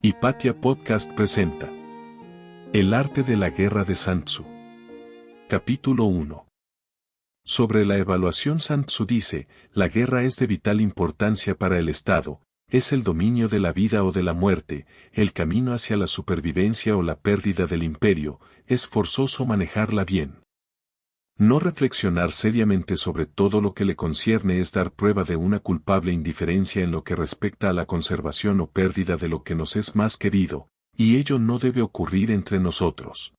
Hipatia Podcast presenta El arte de la guerra de Sun Tzu. Capítulo 1. Sobre la evaluación, Sun Tzu dice, la guerra es de vital importancia para el Estado, es el dominio de la vida o de la muerte, el camino hacia la supervivencia o la pérdida del imperio, es forzoso manejarla bien. No reflexionar seriamente sobre todo lo que le concierne es dar prueba de una culpable indiferencia en lo que respecta a la conservación o pérdida de lo que nos es más querido, y ello no debe ocurrir entre nosotros.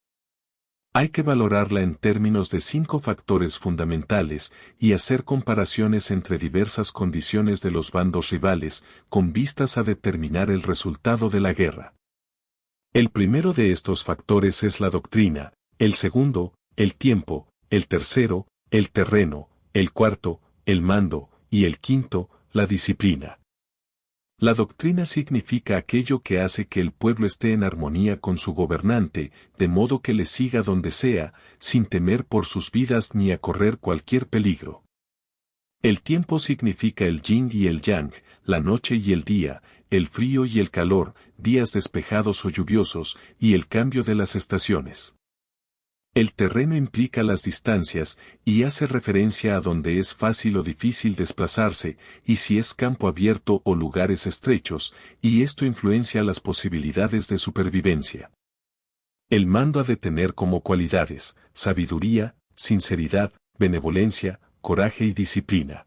Hay que valorarla en términos de 5 factores fundamentales y hacer comparaciones entre diversas condiciones de los bandos rivales, con vistas a determinar el resultado de la guerra. El primero de estos factores es la doctrina, el segundo, el tiempo, el tercero, el terreno, el cuarto, el mando, y el quinto, la disciplina. La doctrina significa aquello que hace que el pueblo esté en armonía con su gobernante, de modo que le siga donde sea, sin temer por sus vidas ni a correr cualquier peligro. El tiempo significa el yin y el yang, la noche y el día, el frío y el calor, días despejados o lluviosos, y el cambio de las estaciones. El terreno implica las distancias, y hace referencia a donde es fácil o difícil desplazarse, y si es campo abierto o lugares estrechos, y esto influencia las posibilidades de supervivencia. El mando ha de tener como cualidades, sabiduría, sinceridad, benevolencia, coraje y disciplina.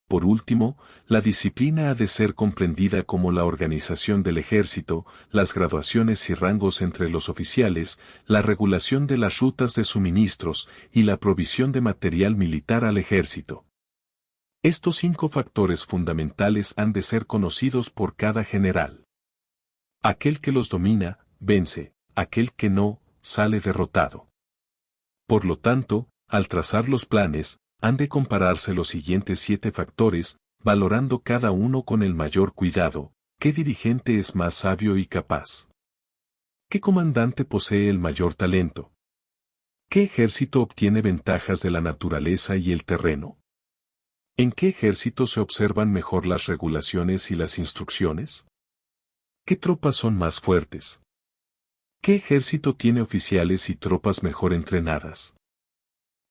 Por último, la disciplina ha de ser comprendida como la organización del ejército, las graduaciones y rangos entre los oficiales, la regulación de las rutas de suministros y la provisión de material militar al ejército. Estos 5 factores fundamentales han de ser conocidos por cada general. Aquel que los domina, vence, aquel que no, sale derrotado. Por lo tanto, al trazar los planes, han de compararse los siguientes 7 factores, valorando cada uno con el mayor cuidado. ¿Qué dirigente es más sabio y capaz? ¿Qué comandante posee el mayor talento? ¿Qué ejército obtiene ventajas de la naturaleza y el terreno? ¿En qué ejército se observan mejor las regulaciones y las instrucciones? ¿Qué tropas son más fuertes? ¿Qué ejército tiene oficiales y tropas mejor entrenadas?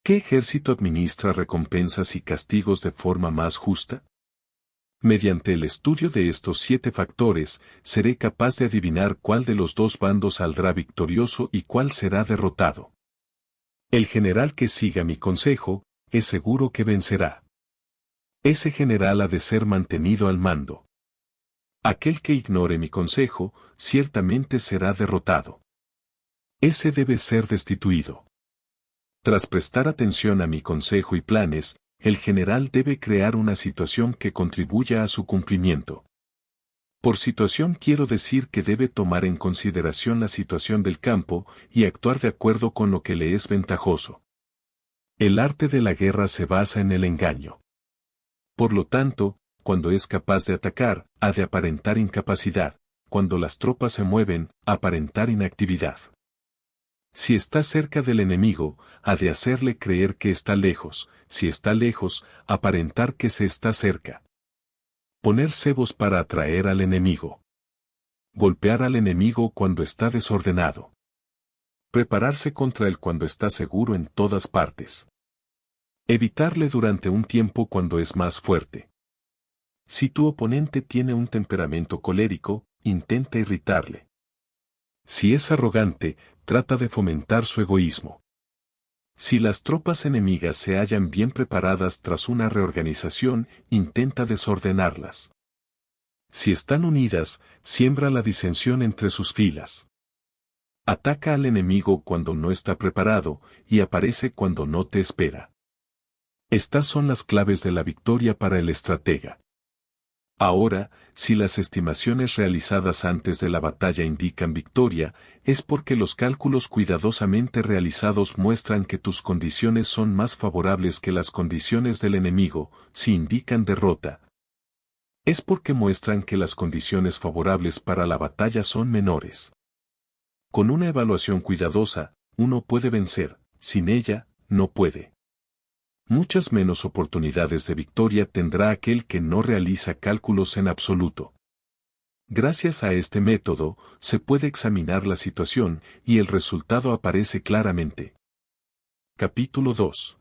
¿Qué ejército administra recompensas y castigos de forma más justa? Mediante el estudio de estos 7 factores, seré capaz de adivinar cuál de los 2 bandos saldrá victorioso y cuál será derrotado. El general que siga mi consejo, es seguro que vencerá. Ese general ha de ser mantenido al mando. Aquel que ignore mi consejo, ciertamente será derrotado. Ese debe ser destituido. Tras prestar atención a mi consejo y planes, el general debe crear una situación que contribuya a su cumplimiento. Por situación quiero decir que debe tomar en consideración la situación del campo y actuar de acuerdo con lo que le es ventajoso. El arte de la guerra se basa en el engaño. Por lo tanto, cuando es capaz de atacar, ha de aparentar incapacidad, cuando las tropas se mueven, aparentar inactividad. Si está cerca del enemigo, ha de hacerle creer que está lejos, si está lejos, aparentar que se está cerca. Poner cebos para atraer al enemigo. Golpear al enemigo cuando está desordenado. Prepararse contra él cuando está seguro en todas partes. Evitarle durante un tiempo cuando es más fuerte. Si tu oponente tiene un temperamento colérico, intenta irritarle. Si es arrogante, trata de fomentar su egoísmo. Si las tropas enemigas se hallan bien preparadas tras una reorganización, intenta desordenarlas. Si están unidas, siembra la disensión entre sus filas. Ataca al enemigo cuando no está preparado, y aparece cuando no te espera. Estas son las claves de la victoria para el estratega. Ahora, si las estimaciones realizadas antes de la batalla indican victoria, es porque los cálculos cuidadosamente realizados muestran que tus condiciones son más favorables que las condiciones del enemigo. Si indican derrota, es porque muestran que las condiciones favorables para la batalla son menores. Con una evaluación cuidadosa, uno puede vencer, sin ella, no puede. Muchas menos oportunidades de victoria tendrá aquel que no realiza cálculos en absoluto. Gracias a este método, se puede examinar la situación y el resultado aparece claramente. Capítulo 2.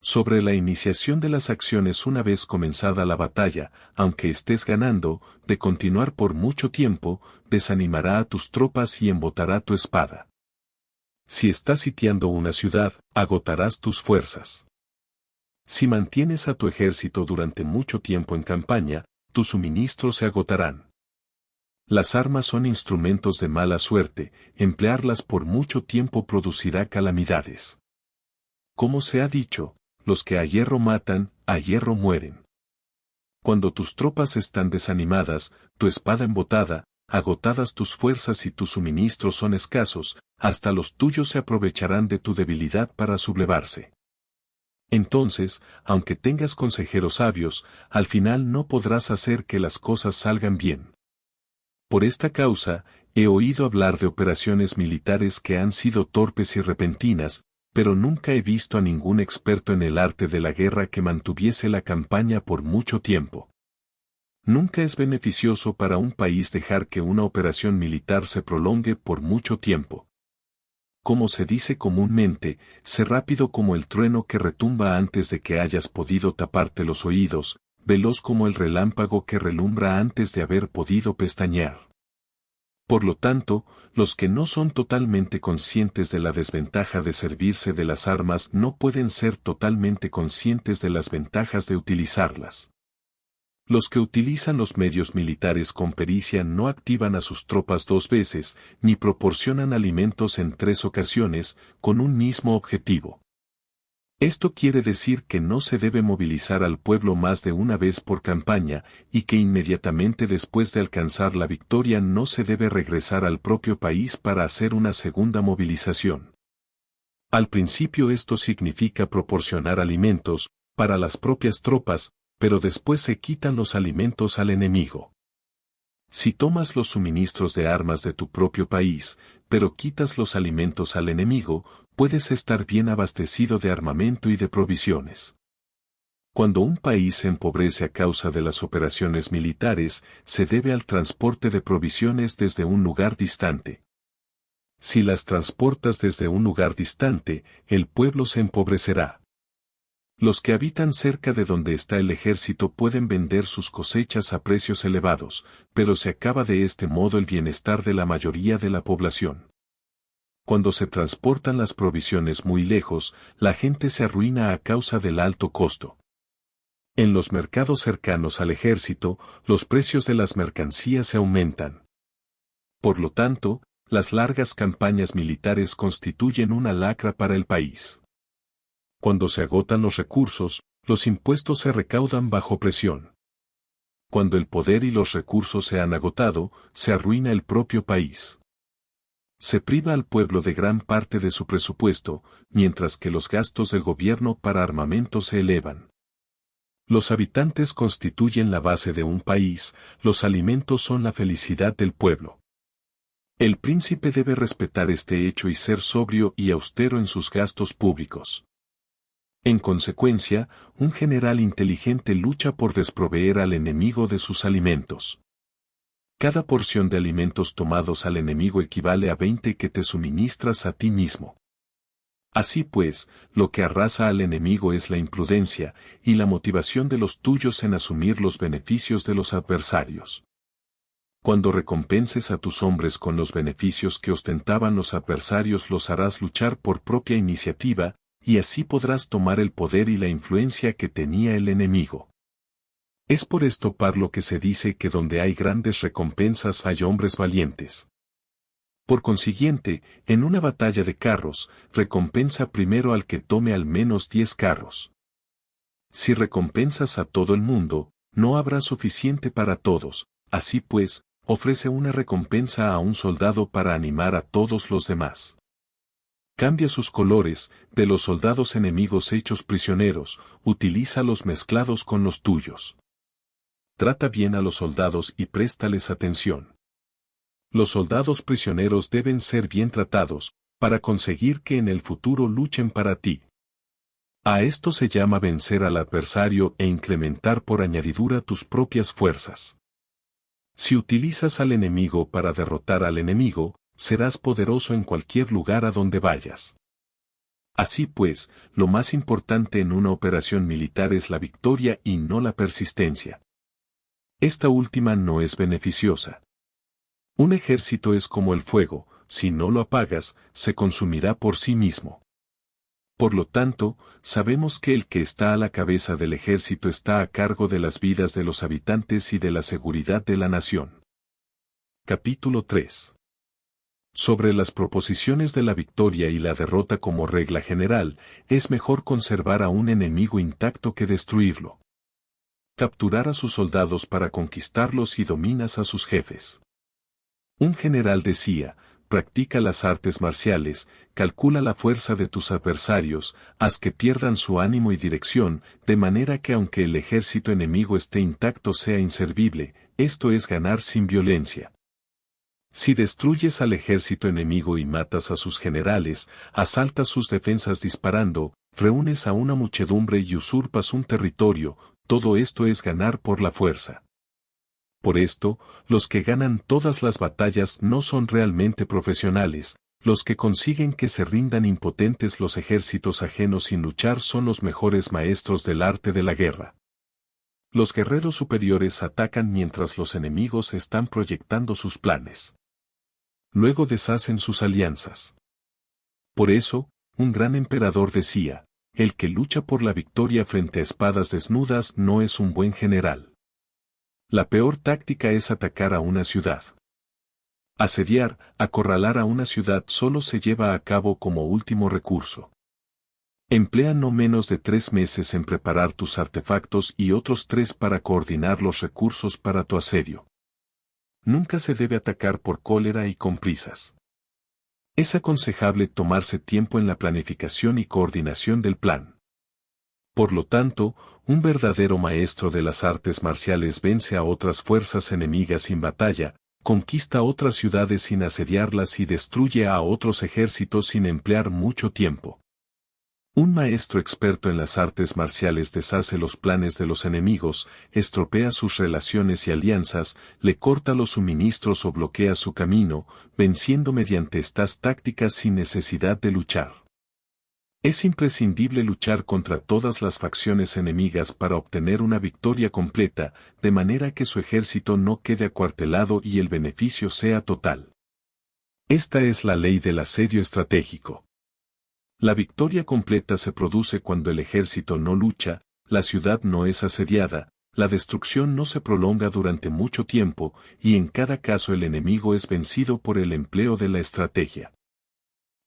Sobre la iniciación de las acciones una vez comenzada la batalla, aunque estés ganando, de continuar por mucho tiempo, desanimará a tus tropas y embotará tu espada. Si estás sitiando una ciudad, agotarás tus fuerzas. Si mantienes a tu ejército durante mucho tiempo en campaña, tus suministros se agotarán. Las armas son instrumentos de mala suerte, emplearlas por mucho tiempo producirá calamidades. Como se ha dicho, los que a hierro matan, a hierro mueren. Cuando tus tropas están desanimadas, tu espada embotada, agotadas tus fuerzas y tus suministros son escasos, hasta los tuyos se aprovecharán de tu debilidad para sublevarse. Entonces, aunque tengas consejeros sabios, al final no podrás hacer que las cosas salgan bien. Por esta causa, he oído hablar de operaciones militares que han sido torpes y repentinas, pero nunca he visto a ningún experto en el arte de la guerra que mantuviese la campaña por mucho tiempo. Nunca es beneficioso para un país dejar que una operación militar se prolongue por mucho tiempo. Como se dice comúnmente, sé rápido como el trueno que retumba antes de que hayas podido taparte los oídos, veloz como el relámpago que relumbra antes de haber podido pestañear. Por lo tanto, los que no son totalmente conscientes de la desventaja de servirse de las armas no pueden ser totalmente conscientes de las ventajas de utilizarlas. Los que utilizan los medios militares con pericia no activan a sus tropas 2 veces, ni proporcionan alimentos en 3 ocasiones, con un mismo objetivo. Esto quiere decir que no se debe movilizar al pueblo más de una vez por campaña, y que inmediatamente después de alcanzar la victoria no se debe regresar al propio país para hacer una segunda movilización. Al principio esto significa proporcionar alimentos, para las propias tropas, pero después se quitan los alimentos al enemigo. Si tomas los suministros de armas de tu propio país, pero quitas los alimentos al enemigo, puedes estar bien abastecido de armamento y de provisiones. Cuando un país se empobrece a causa de las operaciones militares, se debe al transporte de provisiones desde un lugar distante. Si las transportas desde un lugar distante, el pueblo se empobrecerá. Los que habitan cerca de donde está el ejército pueden vender sus cosechas a precios elevados, pero se acaba de este modo el bienestar de la mayoría de la población. Cuando se transportan las provisiones muy lejos, la gente se arruina a causa del alto costo. En los mercados cercanos al ejército, los precios de las mercancías se aumentan. Por lo tanto, las largas campañas militares constituyen una lacra para el país. Cuando se agotan los recursos, los impuestos se recaudan bajo presión. Cuando el poder y los recursos se han agotado, se arruina el propio país. Se priva al pueblo de gran parte de su presupuesto, mientras que los gastos del gobierno para armamento se elevan. Los habitantes constituyen la base de un país, los alimentos son la felicidad del pueblo. El príncipe debe respetar este hecho y ser sobrio y austero en sus gastos públicos. En consecuencia, un general inteligente lucha por desproveer al enemigo de sus alimentos. Cada porción de alimentos tomados al enemigo equivale a 20 que te suministras a ti mismo. Así pues, lo que arrasa al enemigo es la imprudencia, y la motivación de los tuyos en asumir los beneficios de los adversarios. Cuando recompenses a tus hombres con los beneficios que ostentaban los adversarios los harás luchar por propia iniciativa, y así podrás tomar el poder y la influencia que tenía el enemigo. Es por esto por lo que se dice que donde hay grandes recompensas hay hombres valientes. Por consiguiente, en una batalla de carros, recompensa primero al que tome al menos 10 carros. Si recompensas a todo el mundo, no habrá suficiente para todos, así pues, ofrece una recompensa a un soldado para animar a todos los demás. Cambia sus colores, de los soldados enemigos hechos prisioneros, utilízalos mezclados con los tuyos. Trata bien a los soldados y préstales atención. Los soldados prisioneros deben ser bien tratados, para conseguir que en el futuro luchen para ti. A esto se llama vencer al adversario e incrementar por añadidura tus propias fuerzas. Si utilizas al enemigo para derrotar al enemigo, serás poderoso en cualquier lugar a donde vayas. Así pues, lo más importante en una operación militar es la victoria y no la persistencia. Esta última no es beneficiosa. Un ejército es como el fuego, si no lo apagas, se consumirá por sí mismo. Por lo tanto, sabemos que el que está a la cabeza del ejército está a cargo de las vidas de los habitantes y de la seguridad de la nación. Capítulo 3. Sobre las proposiciones de la victoria y la derrota como regla general, es mejor conservar a un enemigo intacto que destruirlo. Capturar a sus soldados para conquistarlos y dominas a sus jefes. Un general decía, practica las artes marciales, calcula la fuerza de tus adversarios, haz que pierdan su ánimo y dirección, de manera que aunque el ejército enemigo esté intacto sea inservible, esto es ganar sin violencia. Si destruyes al ejército enemigo y matas a sus generales, asaltas sus defensas disparando, reúnes a una muchedumbre y usurpas un territorio, todo esto es ganar por la fuerza. Por esto, los que ganan todas las batallas no son realmente profesionales, los que consiguen que se rindan impotentes los ejércitos ajenos sin luchar son los mejores maestros del arte de la guerra. Los guerreros superiores atacan mientras los enemigos están proyectando sus planes. Luego deshacen sus alianzas. Por eso, un gran emperador decía, el que lucha por la victoria frente a espadas desnudas no es un buen general. La peor táctica es atacar a una ciudad. Asediar, acorralar a una ciudad solo se lleva a cabo como último recurso. Emplea no menos de 3 meses en preparar tus artefactos y otros 3 para coordinar los recursos para tu asedio. Nunca se debe atacar por cólera y con prisas. Es aconsejable tomarse tiempo en la planificación y coordinación del plan. Por lo tanto, un verdadero maestro de las artes marciales vence a otras fuerzas enemigas sin batalla, conquista otras ciudades sin asediarlas y destruye a otros ejércitos sin emplear mucho tiempo. Un maestro experto en las artes marciales deshace los planes de los enemigos, estropea sus relaciones y alianzas, le corta los suministros o bloquea su camino, venciendo mediante estas tácticas sin necesidad de luchar. Es imprescindible luchar contra todas las facciones enemigas para obtener una victoria completa, de manera que su ejército no quede acuartelado y el beneficio sea total. Esta es la ley del asedio estratégico. La victoria completa se produce cuando el ejército no lucha, la ciudad no es asediada, la destrucción no se prolonga durante mucho tiempo, y en cada caso el enemigo es vencido por el empleo de la estrategia.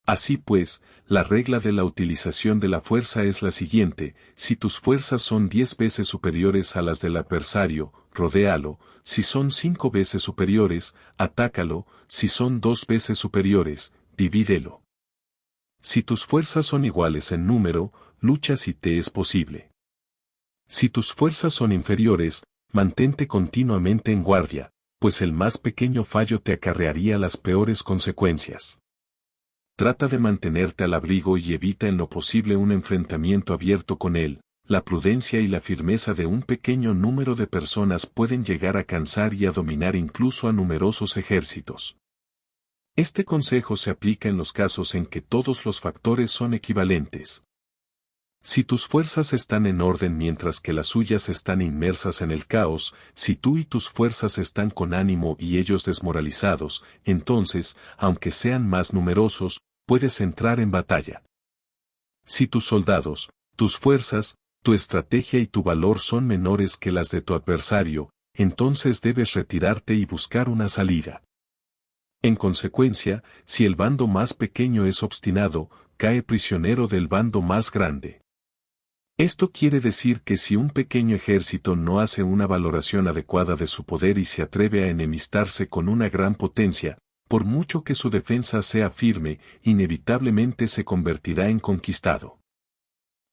Así pues, la regla de la utilización de la fuerza es la siguiente: si tus fuerzas son 10 veces superiores a las del adversario, rodéalo; si son 5 veces superiores, atácalo; si son 2 veces superiores, divídelo. Si tus fuerzas son iguales en número, lucha si te es posible. Si tus fuerzas son inferiores, mantente continuamente en guardia, pues el más pequeño fallo te acarrearía las peores consecuencias. Trata de mantenerte al abrigo y evita en lo posible un enfrentamiento abierto con él. La prudencia y la firmeza de un pequeño número de personas pueden llegar a cansar y a dominar incluso a numerosos ejércitos. Este consejo se aplica en los casos en que todos los factores son equivalentes. Si tus fuerzas están en orden mientras que las suyas están inmersas en el caos, si tú y tus fuerzas están con ánimo y ellos desmoralizados, entonces, aunque sean más numerosos, puedes entrar en batalla. Si tus soldados, tus fuerzas, tu estrategia y tu valor son menores que las de tu adversario, entonces debes retirarte y buscar una salida. En consecuencia, si el bando más pequeño es obstinado, cae prisionero del bando más grande. Esto quiere decir que si un pequeño ejército no hace una valoración adecuada de su poder y se atreve a enemistarse con una gran potencia, por mucho que su defensa sea firme, inevitablemente se convertirá en conquistado.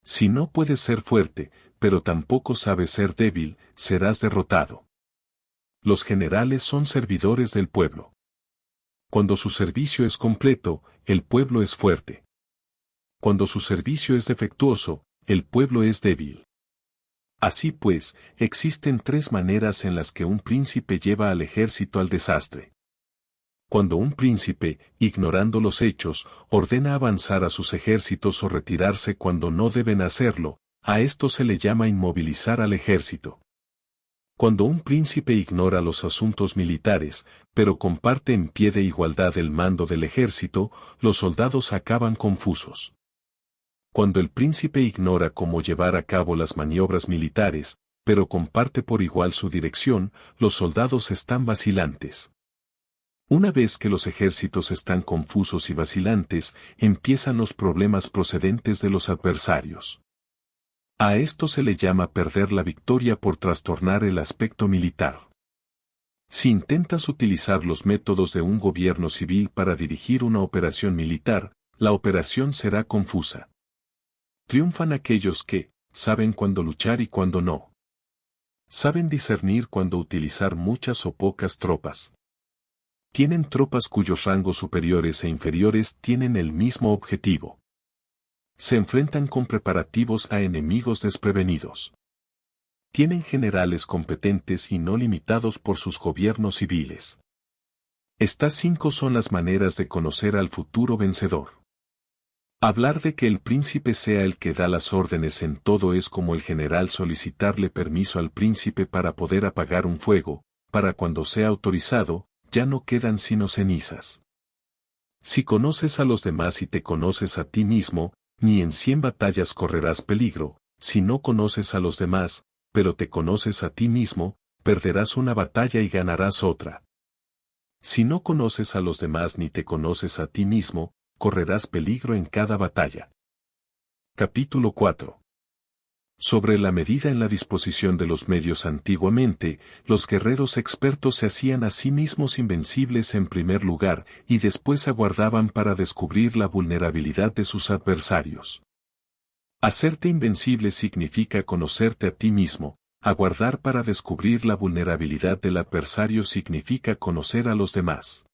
Si no puedes ser fuerte, pero tampoco sabes ser débil, serás derrotado. Los generales son servidores del pueblo. Cuando su servicio es completo, el pueblo es fuerte. Cuando su servicio es defectuoso, el pueblo es débil. Así pues, existen tres maneras en las que un príncipe lleva al ejército al desastre. Cuando un príncipe, ignorando los hechos, ordena avanzar a sus ejércitos o retirarse cuando no deben hacerlo, a esto se le llama inmovilizar al ejército. Cuando un príncipe ignora los asuntos militares, pero comparte en pie de igualdad el mando del ejército, los soldados acaban confusos. Cuando el príncipe ignora cómo llevar a cabo las maniobras militares, pero comparte por igual su dirección, los soldados están vacilantes. Una vez que los ejércitos están confusos y vacilantes, empiezan los problemas procedentes de los adversarios. A esto se le llama perder la victoria por trastornar el aspecto militar. Si intentas utilizar los métodos de un gobierno civil para dirigir una operación militar, la operación será confusa. Triunfan aquellos que saben cuándo luchar y cuándo no. Saben discernir cuándo utilizar muchas o pocas tropas. Tienen tropas cuyos rangos superiores e inferiores tienen el mismo objetivo. Se enfrentan con preparativos a enemigos desprevenidos. Tienen generales competentes y no limitados por sus gobiernos civiles. Estas 5 son las maneras de conocer al futuro vencedor. Hablar de que el príncipe sea el que da las órdenes en todo es como el general solicitarle permiso al príncipe para poder apagar un fuego, para cuando sea autorizado, ya no quedan sino cenizas. Si conoces a los demás y te conoces a ti mismo, ni en 100 batallas correrás peligro. Si no conoces a los demás, pero te conoces a ti mismo, perderás una batalla y ganarás otra. Si no conoces a los demás ni te conoces a ti mismo, correrás peligro en cada batalla. Capítulo 4. Sobre la medida en la disposición de los medios. Antiguamente, los guerreros expertos se hacían a sí mismos invencibles en primer lugar y después aguardaban para descubrir la vulnerabilidad de sus adversarios. Hacerte invencible significa conocerte a ti mismo, aguardar para descubrir la vulnerabilidad del adversario significa conocer a los demás.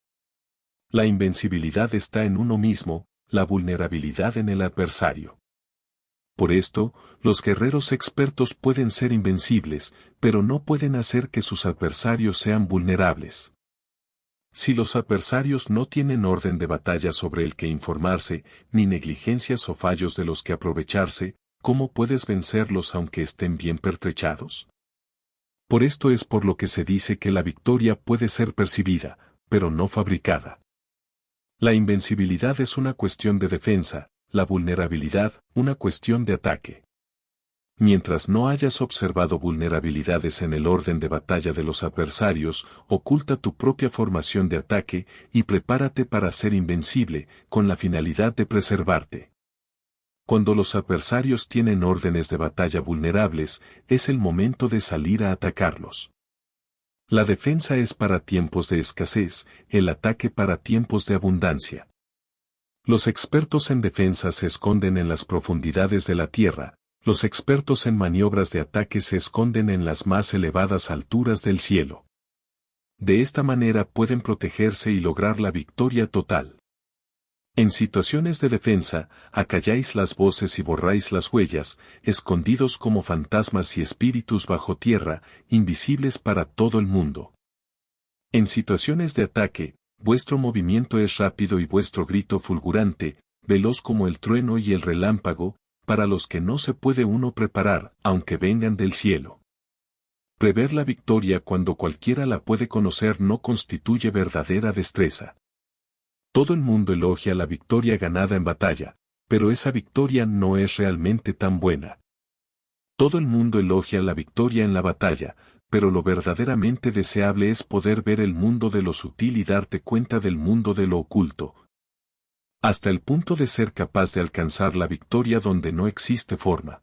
La invencibilidad está en uno mismo, la vulnerabilidad en el adversario. Por esto, los guerreros expertos pueden ser invencibles, pero no pueden hacer que sus adversarios sean vulnerables. Si los adversarios no tienen orden de batalla sobre el que informarse, ni negligencias o fallos de los que aprovecharse, ¿cómo puedes vencerlos aunque estén bien pertrechados? Por esto es por lo que se dice que la victoria puede ser percibida, pero no fabricada. La invencibilidad es una cuestión de defensa, la vulnerabilidad, una cuestión de ataque. Mientras no hayas observado vulnerabilidades en el orden de batalla de los adversarios, oculta tu propia formación de ataque y prepárate para ser invencible, con la finalidad de preservarte. Cuando los adversarios tienen órdenes de batalla vulnerables, es el momento de salir a atacarlos. La defensa es para tiempos de escasez, el ataque para tiempos de abundancia. Los expertos en defensa se esconden en las profundidades de la tierra, los expertos en maniobras de ataque se esconden en las más elevadas alturas del cielo. De esta manera pueden protegerse y lograr la victoria total. En situaciones de defensa, acalláis las voces y borráis las huellas, escondidos como fantasmas y espíritus bajo tierra, invisibles para todo el mundo. En situaciones de ataque, vuestro movimiento es rápido y vuestro grito fulgurante, veloz como el trueno y el relámpago, para los que no se puede uno preparar, aunque vengan del cielo. Prever la victoria cuando cualquiera la puede conocer no constituye verdadera destreza. Todo el mundo elogia la victoria ganada en batalla, pero esa victoria no es realmente tan buena. Todo el mundo elogia la victoria en la batalla, pero lo verdaderamente deseable es poder ver el mundo de lo sutil y darte cuenta del mundo de lo oculto, hasta el punto de ser capaz de alcanzar la victoria donde no existe forma.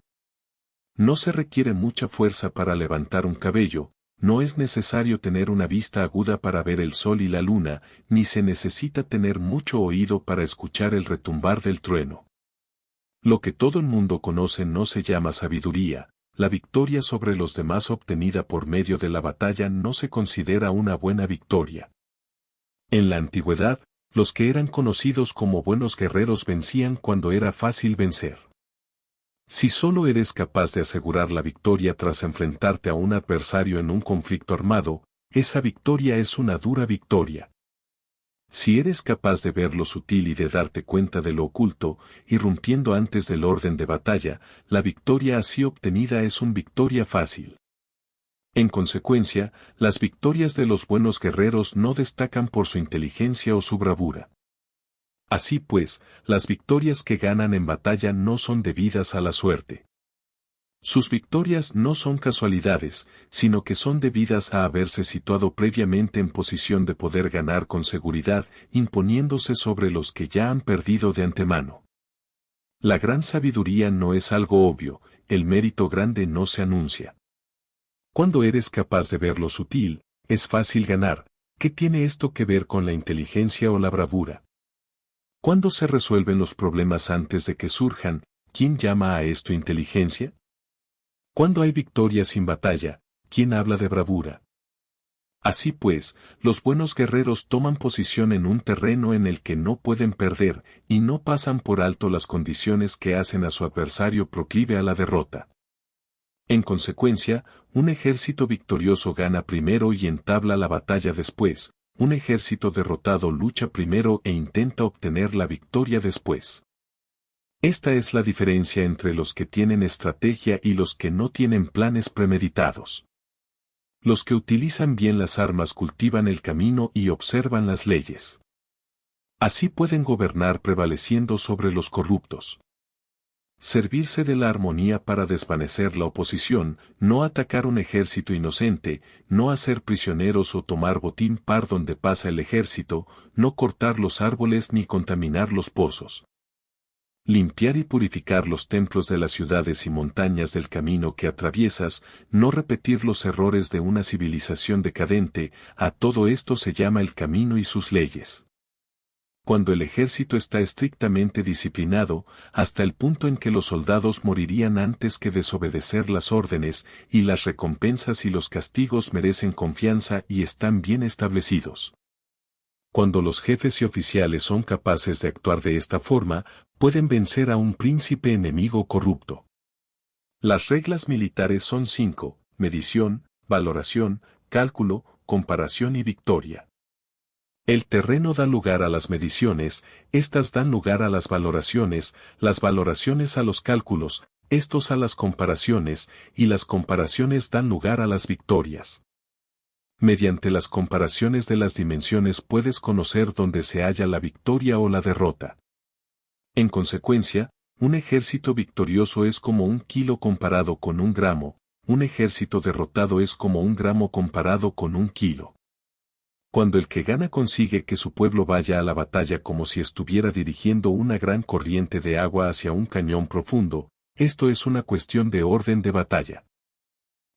No se requiere mucha fuerza para levantar un cabello, no es necesario tener una vista aguda para ver el sol y la luna, ni se necesita tener mucho oído para escuchar el retumbar del trueno. Lo que todo el mundo conoce no se llama sabiduría, la victoria sobre los demás obtenida por medio de la batalla no se considera una buena victoria. En la antigüedad, los que eran conocidos como buenos guerreros vencían cuando era fácil vencer. Si solo eres capaz de asegurar la victoria tras enfrentarte a un adversario en un conflicto armado, esa victoria es una dura victoria. Si eres capaz de ver lo sutil y de darte cuenta de lo oculto, irrumpiendo antes del orden de batalla, la victoria así obtenida es una victoria fácil. En consecuencia, las victorias de los buenos guerreros no destacan por su inteligencia o su bravura. Así pues, las victorias que ganan en batalla no son debidas a la suerte. Sus victorias no son casualidades, sino que son debidas a haberse situado previamente en posición de poder ganar con seguridad, imponiéndose sobre los que ya han perdido de antemano. La gran sabiduría no es algo obvio, el mérito grande no se anuncia. Cuando eres capaz de ver lo sutil, es fácil ganar. ¿Qué tiene esto que ver con la inteligencia o la bravura? ¿Cuándo se resuelven los problemas antes de que surjan? ¿Quién llama a esto inteligencia? Cuando hay victoria sin batalla, ¿quién habla de bravura? Así pues, los buenos guerreros toman posición en un terreno en el que no pueden perder, y no pasan por alto las condiciones que hacen a su adversario proclive a la derrota. En consecuencia, un ejército victorioso gana primero y entabla la batalla después, un ejército derrotado lucha primero e intenta obtener la victoria después. Esta es la diferencia entre los que tienen estrategia y los que no tienen planes premeditados. Los que utilizan bien las armas cultivan el camino y observan las leyes. Así pueden gobernar prevaleciendo sobre los corruptos. Servirse de la armonía para desvanecer la oposición, no atacar un ejército inocente, no hacer prisioneros o tomar botín par donde pasa el ejército, no cortar los árboles ni contaminar los pozos. Limpiar y purificar los templos de las ciudades y montañas del camino que atraviesas, no repetir los errores de una civilización decadente, a todo esto se llama el camino y sus leyes. Cuando el ejército está estrictamente disciplinado, hasta el punto en que los soldados morirían antes que desobedecer las órdenes, y las recompensas y los castigos merecen confianza y están bien establecidos. Cuando los jefes y oficiales son capaces de actuar de esta forma, pueden vencer a un príncipe enemigo corrupto. Las reglas militares son 5: medición, valoración, cálculo, comparación y victoria. El terreno da lugar a las mediciones, estas dan lugar a las valoraciones a los cálculos, estos a las comparaciones, y las comparaciones dan lugar a las victorias. Mediante las comparaciones de las dimensiones puedes conocer dónde se halla la victoria o la derrota. En consecuencia, un ejército victorioso es como 1 kilo comparado con 1 gramo, un ejército derrotado es como 1 gramo comparado con 1 kilo. Cuando el que gana consigue que su pueblo vaya a la batalla como si estuviera dirigiendo una gran corriente de agua hacia un cañón profundo, esto es una cuestión de orden de batalla.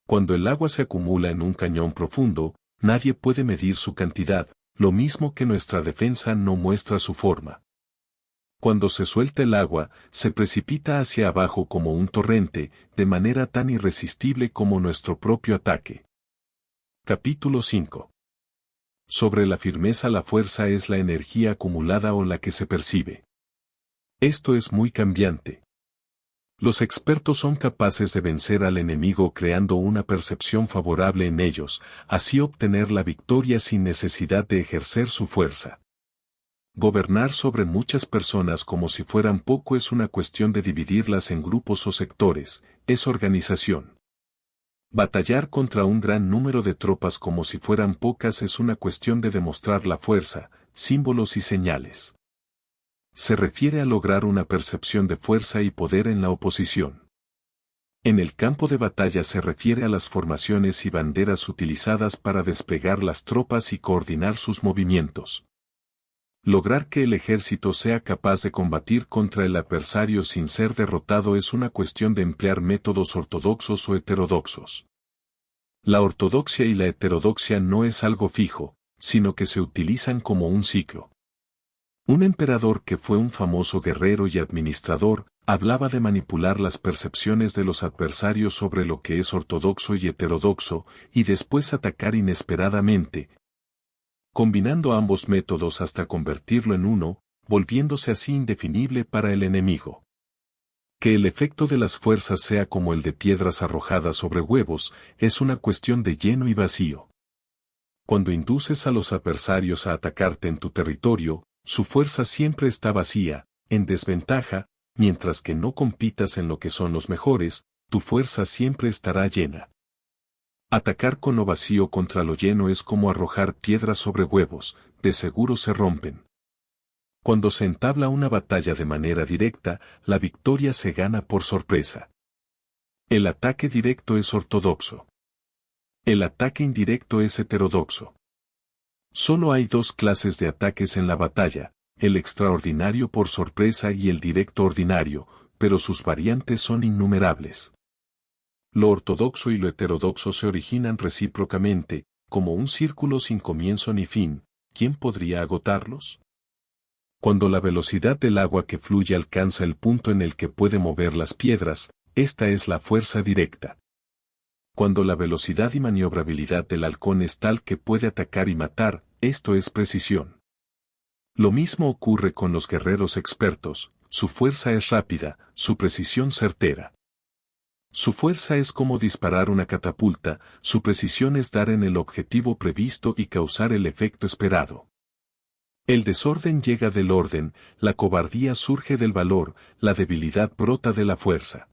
Cuando el agua se acumula en un cañón profundo, nadie puede medir su cantidad, lo mismo que nuestra defensa no muestra su forma. Cuando se suelta el agua, se precipita hacia abajo como un torrente, de manera tan irresistible como nuestro propio ataque. Capítulo 5. Sobre la firmeza. La fuerza es la energía acumulada o la que se percibe. Esto es muy cambiante. Los expertos son capaces de vencer al enemigo creando una percepción favorable en ellos, así obtener la victoria sin necesidad de ejercer su fuerza. Gobernar sobre muchas personas como si fueran poco es una cuestión de dividirlas en grupos o sectores, es organización. Batallar contra un gran número de tropas como si fueran pocas es una cuestión de demostrar la fuerza, símbolos y señales. Se refiere a lograr una percepción de fuerza y poder en la oposición. En el campo de batalla se refiere a las formaciones y banderas utilizadas para desplegar las tropas y coordinar sus movimientos. Lograr que el ejército sea capaz de combatir contra el adversario sin ser derrotado es una cuestión de emplear métodos ortodoxos o heterodoxos. La ortodoxia y la heterodoxia no es algo fijo, sino que se utilizan como un ciclo. Un emperador que fue un famoso guerrero y administrador, hablaba de manipular las percepciones de los adversarios sobre lo que es ortodoxo y heterodoxo, y después atacar inesperadamente, combinando ambos métodos hasta convertirlo en uno, volviéndose así indefinible para el enemigo. Que el efecto de las fuerzas sea como el de piedras arrojadas sobre huevos, es una cuestión de lleno y vacío. Cuando induces a los adversarios a atacarte en tu territorio, su fuerza siempre está vacía, en desventaja, mientras que no compitas en lo que son los mejores, tu fuerza siempre estará llena. Atacar con lo vacío contra lo lleno es como arrojar piedras sobre huevos, de seguro se rompen. Cuando se entabla una batalla de manera directa, la victoria se gana por sorpresa. El ataque directo es ortodoxo. El ataque indirecto es heterodoxo. Solo hay dos clases de ataques en la batalla, el extraordinario por sorpresa y el directo ordinario, pero sus variantes son innumerables. Lo ortodoxo y lo heterodoxo se originan recíprocamente, como un círculo sin comienzo ni fin. ¿Quién podría agotarlos? Cuando la velocidad del agua que fluye alcanza el punto en el que puede mover las piedras, esta es la fuerza directa. Cuando la velocidad y maniobrabilidad del halcón es tal que puede atacar y matar, esto es precisión. Lo mismo ocurre con los guerreros expertos, su fuerza es rápida, su precisión certera. Su fuerza es como disparar una catapulta, su precisión es dar en el objetivo previsto y causar el efecto esperado. El desorden llega del orden, la cobardía surge del valor, la debilidad brota de la fuerza.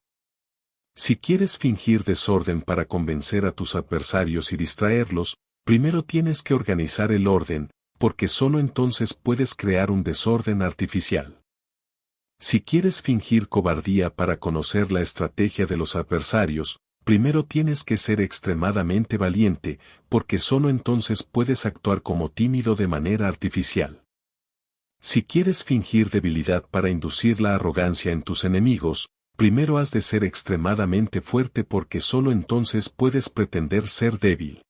Si quieres fingir desorden para convencer a tus adversarios y distraerlos, primero tienes que organizar el orden, porque solo entonces puedes crear un desorden artificial. Si quieres fingir cobardía para conocer la estrategia de los adversarios, primero tienes que ser extremadamente valiente, porque solo entonces puedes actuar como tímido de manera artificial. Si quieres fingir debilidad para inducir la arrogancia en tus enemigos, primero has de ser extremadamente fuerte porque solo entonces puedes pretender ser débil.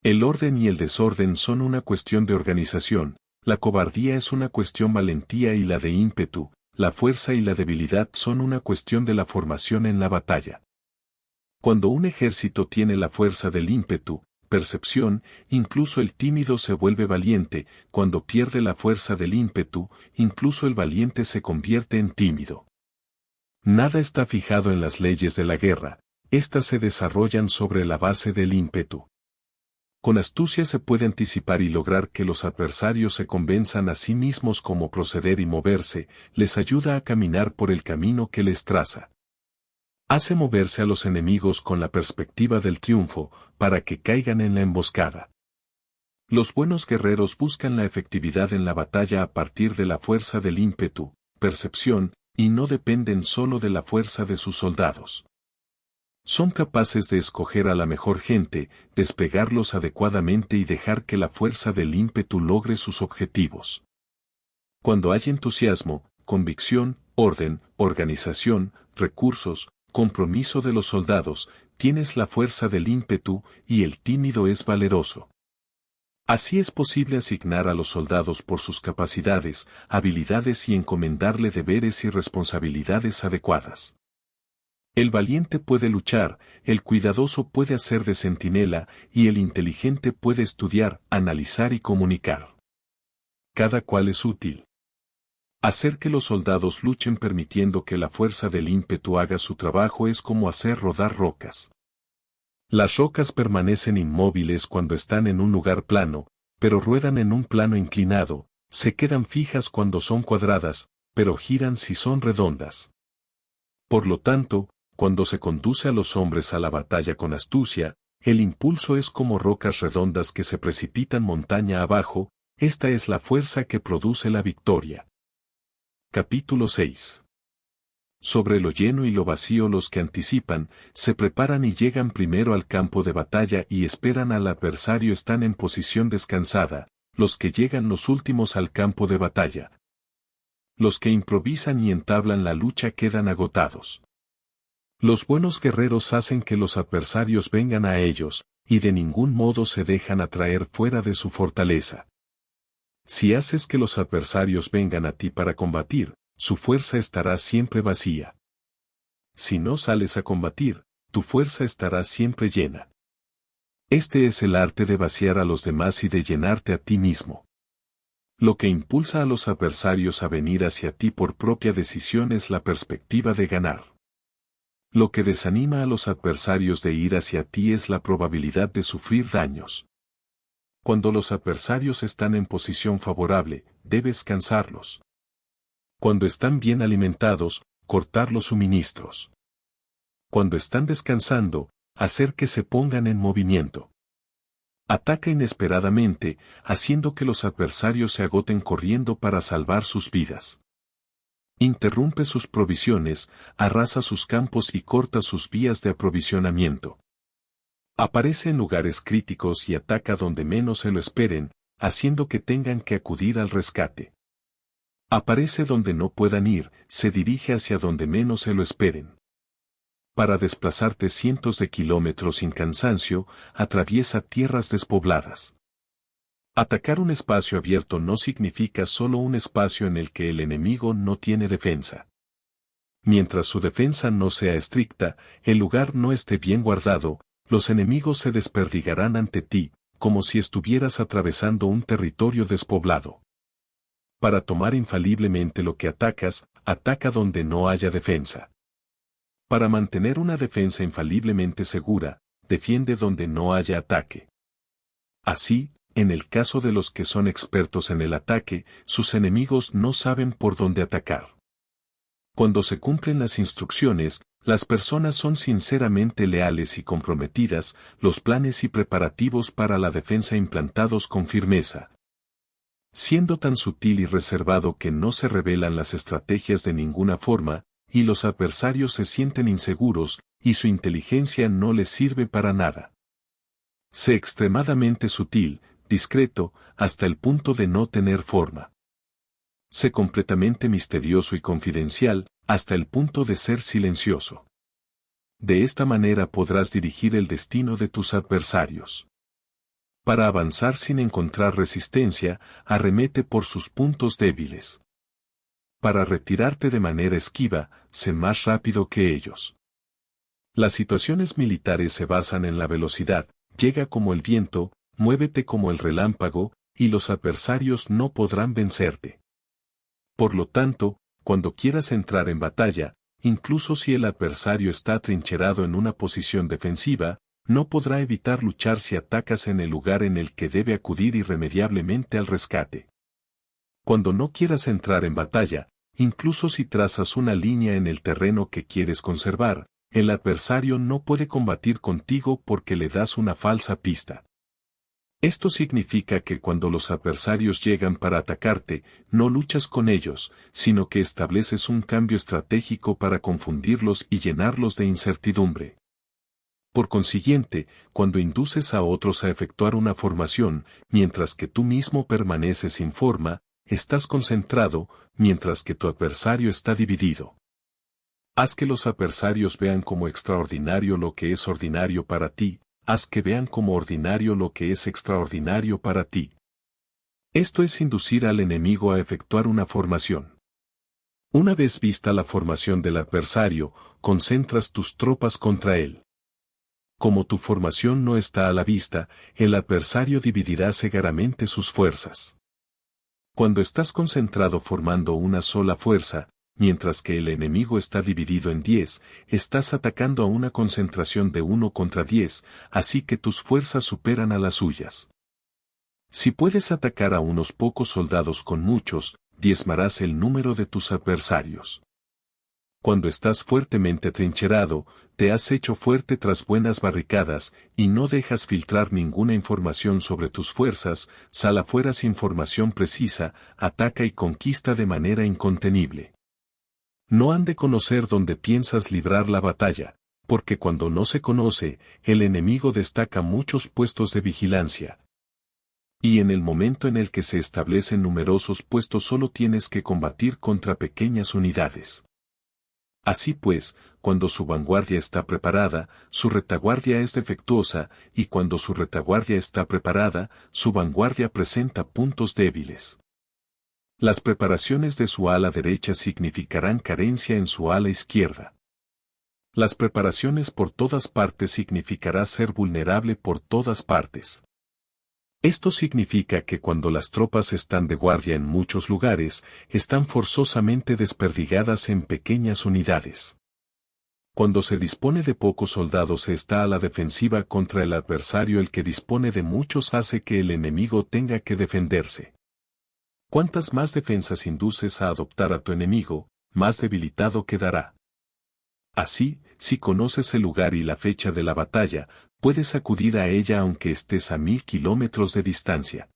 El orden y el desorden son una cuestión de organización, la cobardía es una cuestión valentía y la de ímpetu, la fuerza y la debilidad son una cuestión de la formación en la batalla. Cuando un ejército tiene la fuerza del ímpetu, percepción, incluso el tímido se vuelve valiente, cuando pierde la fuerza del ímpetu, incluso el valiente se convierte en tímido. Nada está fijado en las leyes de la guerra, éstas se desarrollan sobre la base del ímpetu. Con astucia se puede anticipar y lograr que los adversarios se convenzan a sí mismos cómo proceder y moverse, les ayuda a caminar por el camino que les traza. Hace moverse a los enemigos con la perspectiva del triunfo, para que caigan en la emboscada. Los buenos guerreros buscan la efectividad en la batalla a partir de la fuerza del ímpetu, percepción, y no dependen solo de la fuerza de sus soldados. Son capaces de escoger a la mejor gente, desplegarlos adecuadamente y dejar que la fuerza del ímpetu logre sus objetivos. Cuando hay entusiasmo, convicción, orden, organización, recursos, compromiso de los soldados, tienes la fuerza del ímpetu y el tímido es valeroso. Así es posible asignar a los soldados por sus capacidades, habilidades y encomendarle deberes y responsabilidades adecuadas. El valiente puede luchar, el cuidadoso puede hacer de centinela y el inteligente puede estudiar, analizar y comunicar. Cada cual es útil. Hacer que los soldados luchen permitiendo que la fuerza del ímpetu haga su trabajo es como hacer rodar rocas. Las rocas permanecen inmóviles cuando están en un lugar plano, pero ruedan en un plano inclinado, se quedan fijas cuando son cuadradas, pero giran si son redondas. Por lo tanto, cuando se conduce a los hombres a la batalla con astucia, el impulso es como rocas redondas que se precipitan montaña abajo, esta es la fuerza que produce la victoria. Capítulo 6. Sobre lo lleno y lo vacío los que anticipan, se preparan y llegan primero al campo de batalla y esperan al adversario están en posición descansada, los que llegan los últimos al campo de batalla. Los que improvisan y entablan la lucha quedan agotados. Los buenos guerreros hacen que los adversarios vengan a ellos, y de ningún modo se dejan atraer fuera de su fortaleza. Si haces que los adversarios vengan a ti para combatir, su fuerza estará siempre vacía. Si no sales a combatir, tu fuerza estará siempre llena. Este es el arte de vaciar a los demás y de llenarte a ti mismo. Lo que impulsa a los adversarios a venir hacia ti por propia decisión es la perspectiva de ganar. Lo que desanima a los adversarios de ir hacia ti es la probabilidad de sufrir daños. Cuando los adversarios están en posición favorable, debes cansarlos. Cuando están bien alimentados, cortar los suministros. Cuando están descansando, hacer que se pongan en movimiento. Ataca inesperadamente, haciendo que los adversarios se agoten corriendo para salvar sus vidas. Interrumpe sus provisiones, arrasa sus campos y corta sus vías de aprovisionamiento. Aparece en lugares críticos y ataca donde menos se lo esperen, haciendo que tengan que acudir al rescate. Aparece donde no puedan ir, se dirige hacia donde menos se lo esperen. Para desplazarte cientos de kilómetros sin cansancio, atraviesa tierras despobladas. Atacar un espacio abierto no significa solo un espacio en el que el enemigo no tiene defensa. Mientras su defensa no sea estricta, el lugar no esté bien guardado, los enemigos se desperdigarán ante ti, como si estuvieras atravesando un territorio despoblado. Para tomar infaliblemente lo que atacas, ataca donde no haya defensa. Para mantener una defensa infaliblemente segura, defiende donde no haya ataque. Así, en el caso de los que son expertos en el ataque, sus enemigos no saben por dónde atacar. Cuando se cumplen las instrucciones, las personas son sinceramente leales y comprometidas, los planes y preparativos para la defensa implantados con firmeza. Siendo tan sutil y reservado que no se revelan las estrategias de ninguna forma, y los adversarios se sienten inseguros, y su inteligencia no les sirve para nada. Sé extremadamente sutil, discreto, hasta el punto de no tener forma. Sé completamente misterioso y confidencial, hasta el punto de ser silencioso. De esta manera podrás dirigir el destino de tus adversarios. Para avanzar sin encontrar resistencia, arremete por sus puntos débiles. Para retirarte de manera esquiva, sé más rápido que ellos. Las situaciones militares se basan en la velocidad, llega como el viento, muévete como el relámpago, y los adversarios no podrán vencerte. Por lo tanto, cuando quieras entrar en batalla, incluso si el adversario está atrincherado en una posición defensiva, no podrá evitar luchar si atacas en el lugar en el que debe acudir irremediablemente al rescate. Cuando no quieras entrar en batalla, incluso si trazas una línea en el terreno que quieres conservar, el adversario no puede combatir contigo porque le das una falsa pista. Esto significa que cuando los adversarios llegan para atacarte, no luchas con ellos, sino que estableces un cambio estratégico para confundirlos y llenarlos de incertidumbre. Por consiguiente, cuando induces a otros a efectuar una formación, mientras que tú mismo permaneces sin forma, estás concentrado, mientras que tu adversario está dividido. Haz que los adversarios vean como extraordinario lo que es ordinario para ti, haz que vean como ordinario lo que es extraordinario para ti. Esto es inducir al enemigo a efectuar una formación. Una vez vista la formación del adversario, concentras tus tropas contra él. Como tu formación no está a la vista, el adversario dividirá cegaramente sus fuerzas. Cuando estás concentrado formando una sola fuerza, mientras que el enemigo está dividido en 10, estás atacando a una concentración de 1 contra 10, así que tus fuerzas superan a las suyas. Si puedes atacar a unos pocos soldados con muchos, diezmarás el número de tus adversarios. Cuando estás fuertemente atrincherado, te has hecho fuerte tras buenas barricadas, y no dejas filtrar ninguna información sobre tus fuerzas, sal afuera sin información precisa, ataca y conquista de manera incontenible. No han de conocer dónde piensas librar la batalla, porque cuando no se conoce, el enemigo destaca muchos puestos de vigilancia. Y en el momento en el que se establecen numerosos puestos solo tienes que combatir contra pequeñas unidades. Así pues, cuando su vanguardia está preparada, su retaguardia es defectuosa, y cuando su retaguardia está preparada, su vanguardia presenta puntos débiles. Las preparaciones de su ala derecha significarán carencia en su ala izquierda. Las preparaciones por todas partes significará ser vulnerable por todas partes. Esto significa que cuando las tropas están de guardia en muchos lugares, están forzosamente desperdigadas en pequeñas unidades. Cuando se dispone de pocos soldados se está a la defensiva contra el adversario. El que dispone de muchos hace que el enemigo tenga que defenderse. Cuantas más defensas induces a adoptar a tu enemigo, más debilitado quedará. Así, si conoces el lugar y la fecha de la batalla, puedes acudir a ella aunque estés a 1000 kilómetros de distancia.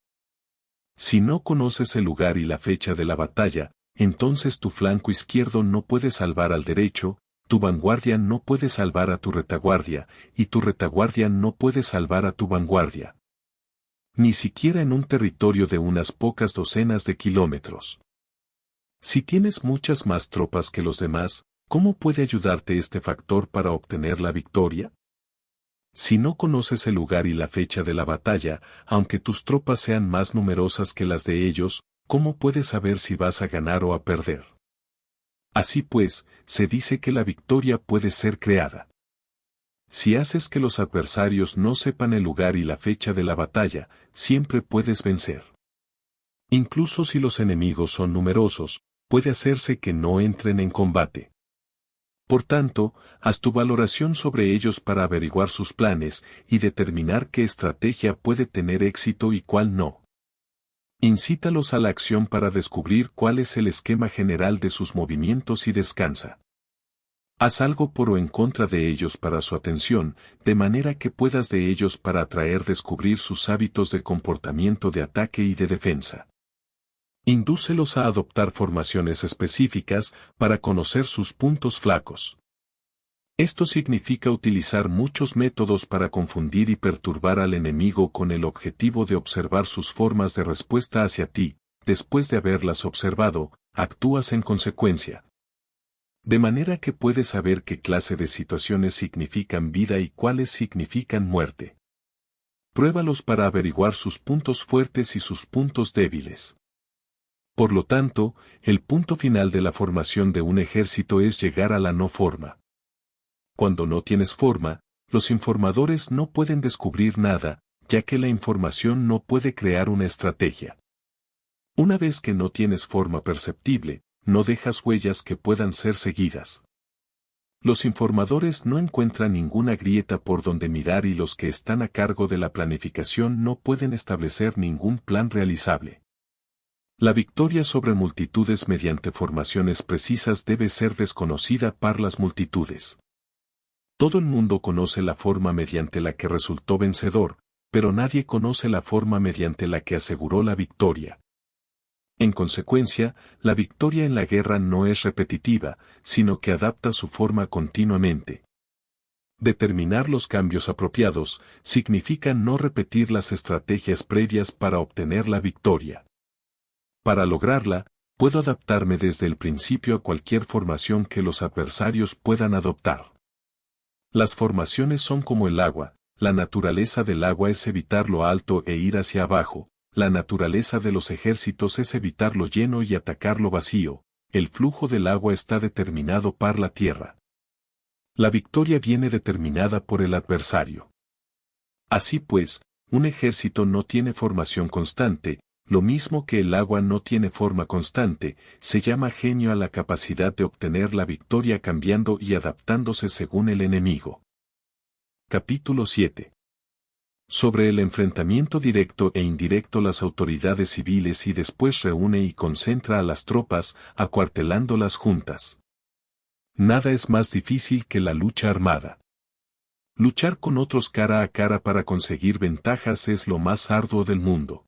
Si no conoces el lugar y la fecha de la batalla, entonces tu flanco izquierdo no puede salvar al derecho, tu vanguardia no puede salvar a tu retaguardia, y tu retaguardia no puede salvar a tu vanguardia. Ni siquiera en un territorio de unas pocas docenas de kilómetros. Si tienes muchas más tropas que los demás, ¿cómo puede ayudarte este factor para obtener la victoria? Si no conoces el lugar y la fecha de la batalla, aunque tus tropas sean más numerosas que las de ellos, ¿cómo puedes saber si vas a ganar o a perder? Así pues, se dice que la victoria puede ser creada. Si haces que los adversarios no sepan el lugar y la fecha de la batalla, siempre puedes vencer. Incluso si los enemigos son numerosos, puede hacerse que no entren en combate. Por tanto, haz tu valoración sobre ellos para averiguar sus planes y determinar qué estrategia puede tener éxito y cuál no. Incítalos a la acción para descubrir cuál es el esquema general de sus movimientos y descansa. Haz algo por o en contra de ellos para su atención, de manera que puedas de ellos para descubrir sus hábitos de comportamiento de ataque y de defensa. Indúcelos a adoptar formaciones específicas para conocer sus puntos flacos. Esto significa utilizar muchos métodos para confundir y perturbar al enemigo con el objetivo de observar sus formas de respuesta hacia ti. Después de haberlas observado, actúas en consecuencia. De manera que puedes saber qué clase de situaciones significan vida y cuáles significan muerte. Pruébalos para averiguar sus puntos fuertes y sus puntos débiles. Por lo tanto, el punto final de la formación de un ejército es llegar a la no forma. Cuando no tienes forma, los informadores no pueden descubrir nada, ya que la información no puede crear una estrategia. Una vez que no tienes forma perceptible, no dejas huellas que puedan ser seguidas. Los informadores no encuentran ninguna grieta por donde mirar y los que están a cargo de la planificación no pueden establecer ningún plan realizable. La victoria sobre multitudes mediante formaciones precisas debe ser desconocida por las multitudes. Todo el mundo conoce la forma mediante la que resultó vencedor, pero nadie conoce la forma mediante la que aseguró la victoria. En consecuencia, la victoria en la guerra no es repetitiva, sino que adapta su forma continuamente. Determinar los cambios apropiados significa no repetir las estrategias previas para obtener la victoria. Para lograrla, puedo adaptarme desde el principio a cualquier formación que los adversarios puedan adoptar. Las formaciones son como el agua, la naturaleza del agua es evitar lo alto e ir hacia abajo, la naturaleza de los ejércitos es evitar lo lleno y atacar lo vacío, el flujo del agua está determinado por la tierra. La victoria viene determinada por el adversario. Así pues, un ejército no tiene formación constante, lo mismo que el agua no tiene forma constante, se llama genio a la capacidad de obtener la victoria cambiando y adaptándose según el enemigo. Capítulo 7. Sobre el enfrentamiento directo e indirecto las autoridades civiles y después reúne y concentra a las tropas, acuartelándolas juntas. Nada es más difícil que la lucha armada. Luchar con otros cara a cara para conseguir ventajas es lo más arduo del mundo.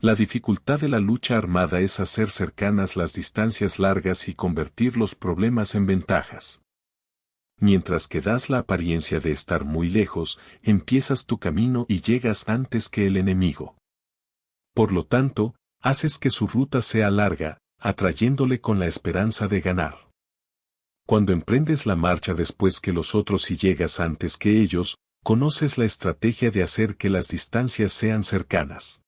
La dificultad de la lucha armada es hacer cercanas las distancias largas y convertir los problemas en ventajas. Mientras que das la apariencia de estar muy lejos, empiezas tu camino y llegas antes que el enemigo. Por lo tanto, haces que su ruta sea larga, atrayéndole con la esperanza de ganar. Cuando emprendes la marcha después que los otros y llegas antes que ellos, conoces la estrategia de hacer que las distancias sean cercanas.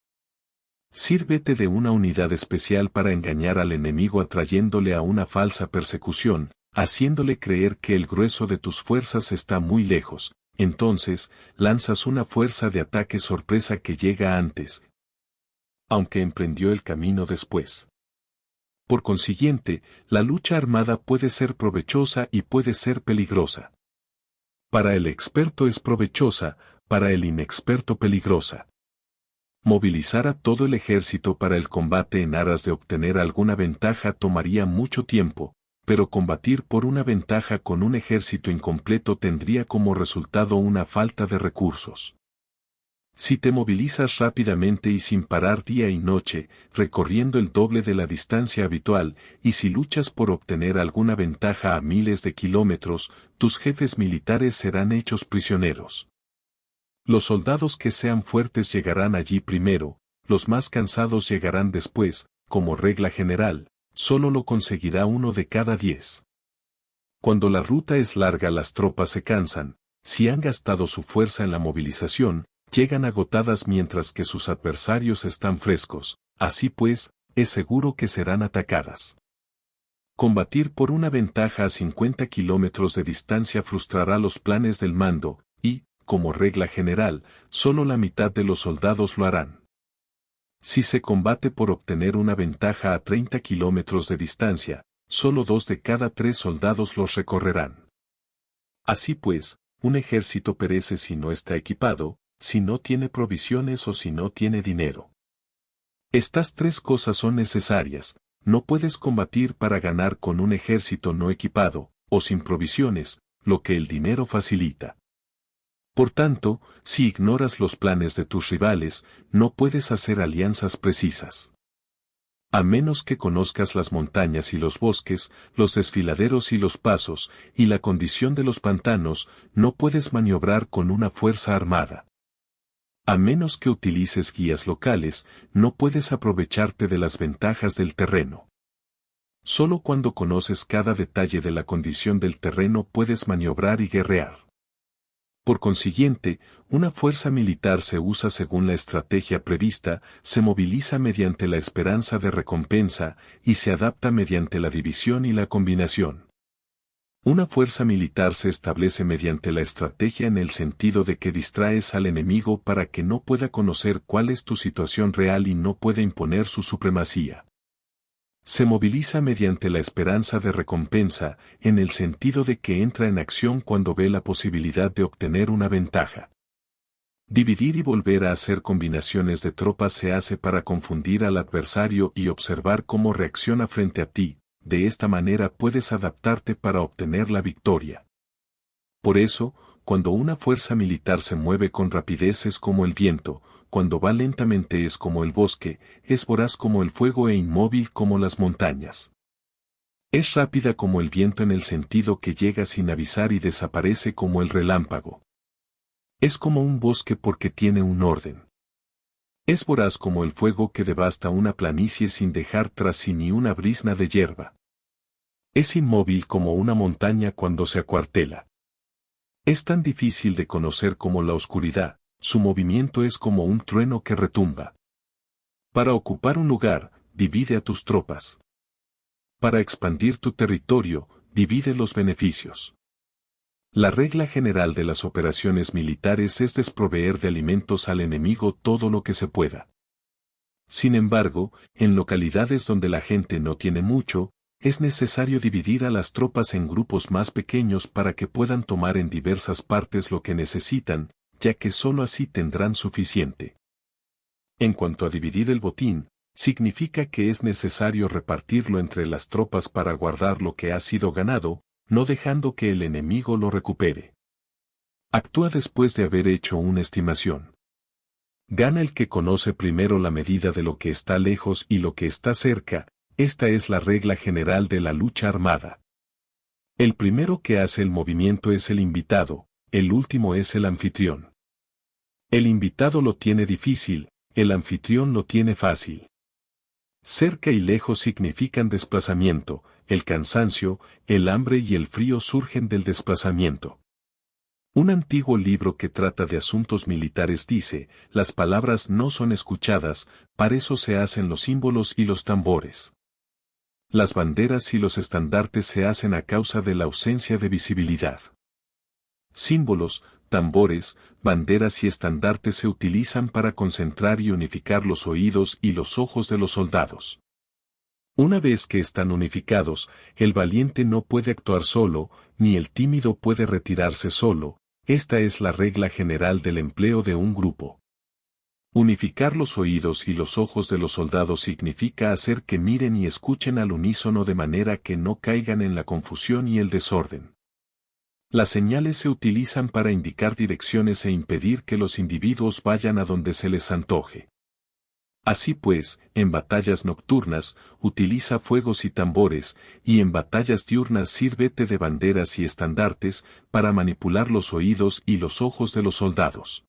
Sírvete de una unidad especial para engañar al enemigo atrayéndole a una falsa persecución, haciéndole creer que el grueso de tus fuerzas está muy lejos, entonces, lanzas una fuerza de ataque sorpresa que llega antes, aunque emprendió el camino después. Por consiguiente, la lucha armada puede ser provechosa y puede ser peligrosa. Para el experto es provechosa, para el inexperto peligrosa. Movilizar a todo el ejército para el combate en aras de obtener alguna ventaja tomaría mucho tiempo, pero combatir por una ventaja con un ejército incompleto tendría como resultado una falta de recursos. Si te movilizas rápidamente y sin parar día y noche, recorriendo el doble de la distancia habitual, y si luchas por obtener alguna ventaja a miles de kilómetros, tus jefes militares serán hechos prisioneros. Los soldados que sean fuertes llegarán allí primero, los más cansados llegarán después, como regla general, solo lo conseguirá 1 de cada 10. Cuando la ruta es larga las tropas se cansan, si han gastado su fuerza en la movilización, llegan agotadas mientras que sus adversarios están frescos, así pues, es seguro que serán atacadas. Combatir por una ventaja a 50 kilómetros de distancia frustrará los planes del mando, y, como regla general, solo la mitad de los soldados lo harán. Si se combate por obtener una ventaja a 30 kilómetros de distancia, solo 2 de cada 3 soldados los recorrerán. Así pues, un ejército perece si no está equipado, si no tiene provisiones o si no tiene dinero. Estas 3 cosas son necesarias, no puedes combatir para ganar con un ejército no equipado, o sin provisiones, lo que el dinero facilita. Por tanto, si ignoras los planes de tus rivales, no puedes hacer alianzas precisas. A menos que conozcas las montañas y los bosques, los desfiladeros y los pasos, y la condición de los pantanos, no puedes maniobrar con una fuerza armada. A menos que utilices guías locales, no puedes aprovecharte de las ventajas del terreno. Solo cuando conoces cada detalle de la condición del terreno puedes maniobrar y guerrear. Por consiguiente, una fuerza militar se usa según la estrategia prevista, se moviliza mediante la esperanza de recompensa, y se adapta mediante la división y la combinación. Una fuerza militar se establece mediante la estrategia en el sentido de que distraes al enemigo para que no pueda conocer cuál es tu situación real y no pueda imponer su supremacía. Se moviliza mediante la esperanza de recompensa, en el sentido de que entra en acción cuando ve la posibilidad de obtener una ventaja. Dividir y volver a hacer combinaciones de tropas se hace para confundir al adversario y observar cómo reacciona frente a ti, de esta manera puedes adaptarte para obtener la victoria. Por eso, cuando una fuerza militar se mueve con rapidez es como el viento, cuando va lentamente es como el bosque, es voraz como el fuego e inmóvil como las montañas. Es rápida como el viento en el sentido que llega sin avisar y desaparece como el relámpago. Es como un bosque porque tiene un orden. Es voraz como el fuego que devasta una planicie sin dejar tras sí ni una brizna de hierba. Es inmóvil como una montaña cuando se acuartela. Es tan difícil de conocer como la oscuridad, su movimiento es como un trueno que retumba. Para ocupar un lugar, divide a tus tropas. Para expandir tu territorio, divide los beneficios. La regla general de las operaciones militares es desproveer de alimentos al enemigo todo lo que se pueda. Sin embargo, en localidades donde la gente no tiene mucho, es necesario dividir a las tropas en grupos más pequeños para que puedan tomar en diversas partes lo que necesitan, ya que sólo así tendrán suficiente. En cuanto a dividir el botín, significa que es necesario repartirlo entre las tropas para guardar lo que ha sido ganado, no dejando que el enemigo lo recupere. Actúa después de haber hecho una estimación. Gana el que conoce primero la medida de lo que está lejos y lo que está cerca, esta es la regla general de la lucha armada. El primero que hace el movimiento es el invitado, el último es el anfitrión. El invitado lo tiene difícil, el anfitrión lo tiene fácil. Cerca y lejos significan desplazamiento, el cansancio, el hambre y el frío surgen del desplazamiento. Un antiguo libro que trata de asuntos militares dice, las palabras no son escuchadas, para eso se hacen los símbolos y los tambores. Las banderas y los estandartes se hacen a causa de la ausencia de visibilidad. Símbolos, tambores, banderas y estandartes se utilizan para concentrar y unificar los oídos y los ojos de los soldados. Una vez que están unificados, el valiente no puede actuar solo, ni el tímido puede retirarse solo. Esta es la regla general del empleo de un grupo. Unificar los oídos y los ojos de los soldados significa hacer que miren y escuchen al unísono de manera que no caigan en la confusión y el desorden. Las señales se utilizan para indicar direcciones e impedir que los individuos vayan a donde se les antoje. Así pues, en batallas nocturnas, utiliza fuegos y tambores, y en batallas diurnas sírvete de banderas y estandartes, para manipular los oídos y los ojos de los soldados.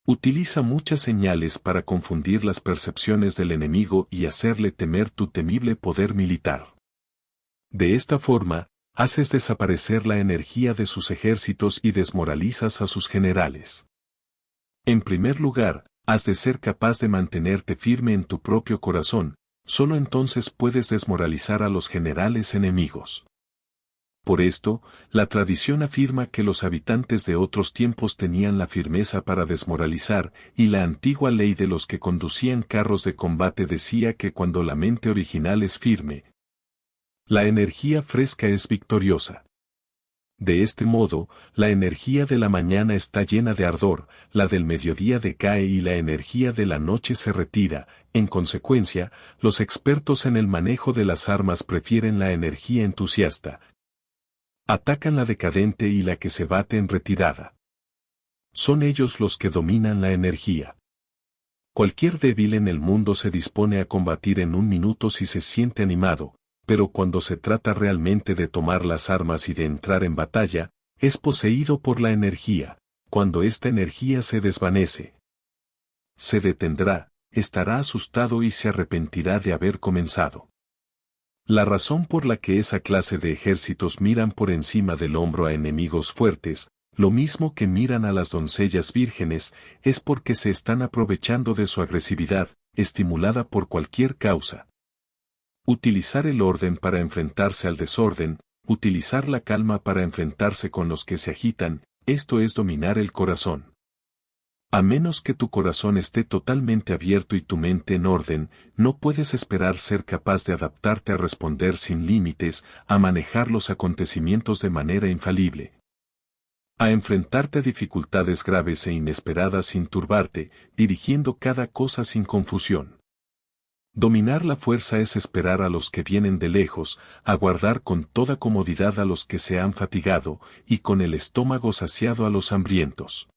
Utiliza muchas señales para confundir las percepciones del enemigo y hacerle temer tu temible poder militar. De esta forma, haces desaparecer la energía de sus ejércitos y desmoralizas a sus generales. En primer lugar, has de ser capaz de mantenerte firme en tu propio corazón, solo entonces puedes desmoralizar a los generales enemigos. Por esto, la tradición afirma que los habitantes de otros tiempos tenían la firmeza para desmoralizar, y la antigua ley de los que conducían carros de combate decía que cuando la mente original es firme, la energía fresca es victoriosa. De este modo, la energía de la mañana está llena de ardor, la del mediodía decae y la energía de la noche se retira. En consecuencia, los expertos en el manejo de las armas prefieren la energía entusiasta. Atacan la decadente y la que se bate en retirada. Son ellos los que dominan la energía. Cualquier débil en el mundo se dispone a combatir en un minuto si se siente animado, pero cuando se trata realmente de tomar las armas y de entrar en batalla, es poseído por la energía. Cuando esta energía se desvanece, se detendrá, estará asustado y se arrepentirá de haber comenzado. La razón por la que esa clase de ejércitos miran por encima del hombro a enemigos fuertes, lo mismo que miran a las doncellas vírgenes, es porque se están aprovechando de su agresividad, estimulada por cualquier causa. Utilizar el orden para enfrentarse al desorden, utilizar la calma para enfrentarse con los que se agitan, esto es dominar el corazón. A menos que tu corazón esté totalmente abierto y tu mente en orden, no puedes esperar ser capaz de adaptarte a responder sin límites, a manejar los acontecimientos de manera infalible. A enfrentarte a dificultades graves e inesperadas sin turbarte, dirigiendo cada cosa sin confusión. Dominar la fuerza es esperar a los que vienen de lejos, aguardar con toda comodidad a los que se han fatigado, y con el estómago saciado a los hambrientos.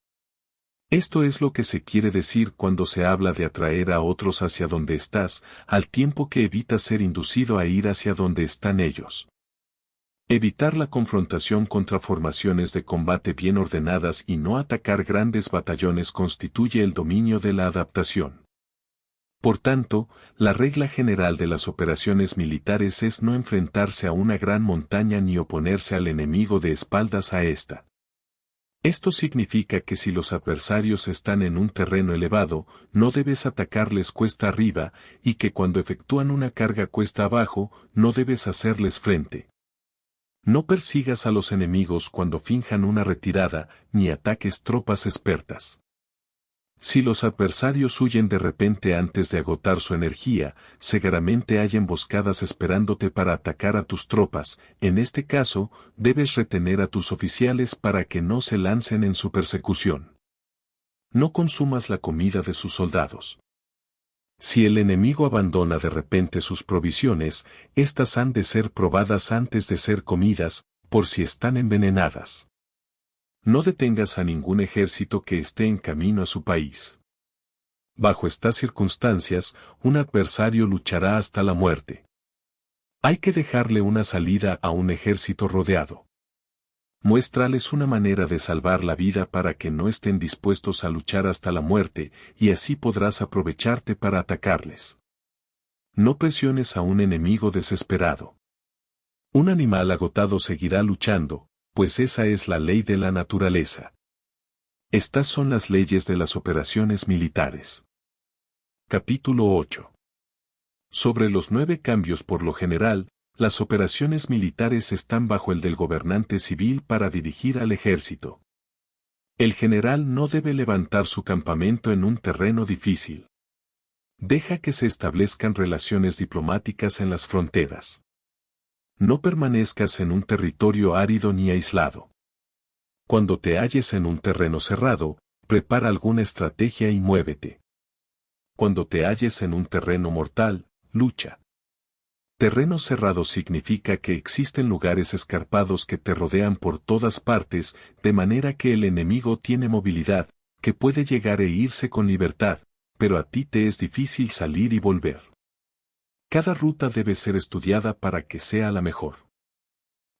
Esto es lo que se quiere decir cuando se habla de atraer a otros hacia donde estás, al tiempo que evitas ser inducido a ir hacia donde están ellos. Evitar la confrontación contra formaciones de combate bien ordenadas y no atacar grandes batallones constituye el dominio de la adaptación. Por tanto, la regla general de las operaciones militares es no enfrentarse a una gran montaña ni oponerse al enemigo de espaldas a ésta. Esto significa que si los adversarios están en un terreno elevado, no debes atacarles cuesta arriba, y que cuando efectúan una carga cuesta abajo, no debes hacerles frente. No persigas a los enemigos cuando finjan una retirada, ni ataques tropas expertas. Si los adversarios huyen de repente antes de agotar su energía, seguramente hay emboscadas esperándote para atacar a tus tropas. En este caso, debes retener a tus oficiales para que no se lancen en su persecución. No consumas la comida de sus soldados. Si el enemigo abandona de repente sus provisiones, éstas han de ser probadas antes de ser comidas, por si están envenenadas. No detengas a ningún ejército que esté en camino a su país. Bajo estas circunstancias, un adversario luchará hasta la muerte. Hay que dejarle una salida a un ejército rodeado. Muéstrales una manera de salvar la vida para que no estén dispuestos a luchar hasta la muerte, y así podrás aprovecharte para atacarles. No presiones a un enemigo desesperado. Un animal agotado seguirá luchando, pues esa es la ley de la naturaleza. Estas son las leyes de las operaciones militares. Capítulo 8. Sobre los 9 cambios por lo general, las operaciones militares están bajo el del gobernante civil para dirigir al ejército. El general no debe levantar su campamento en un terreno difícil. Deja que se establezcan relaciones diplomáticas en las fronteras. No permanezcas en un territorio árido ni aislado. Cuando te halles en un terreno cerrado, prepara alguna estrategia y muévete. Cuando te halles en un terreno mortal, lucha. Terreno cerrado significa que existen lugares escarpados que te rodean por todas partes, de manera que el enemigo tiene movilidad, que puede llegar e irse con libertad, pero a ti te es difícil salir y volver. Cada ruta debe ser estudiada para que sea la mejor.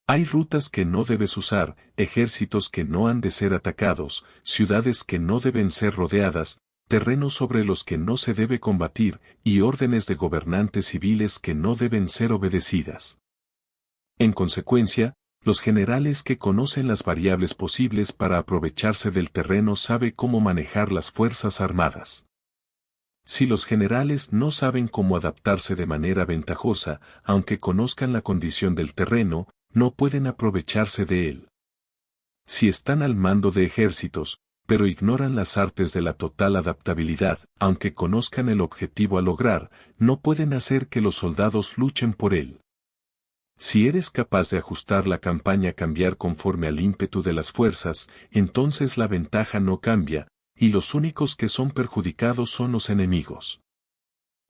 Hay rutas que no debes usar, ejércitos que no han de ser atacados, ciudades que no deben ser rodeadas, terrenos sobre los que no se debe combatir, y órdenes de gobernantes civiles que no deben ser obedecidas. En consecuencia, los generales que conocen las variables posibles para aprovecharse del terreno saben cómo manejar las fuerzas armadas. Si los generales no saben cómo adaptarse de manera ventajosa, aunque conozcan la condición del terreno, no pueden aprovecharse de él. Si están al mando de ejércitos, pero ignoran las artes de la total adaptabilidad, aunque conozcan el objetivo a lograr, no pueden hacer que los soldados luchen por él. Si eres capaz de ajustar la campaña a cambiar conforme al ímpetu de las fuerzas, entonces la ventaja no cambia, y los únicos que son perjudicados son los enemigos.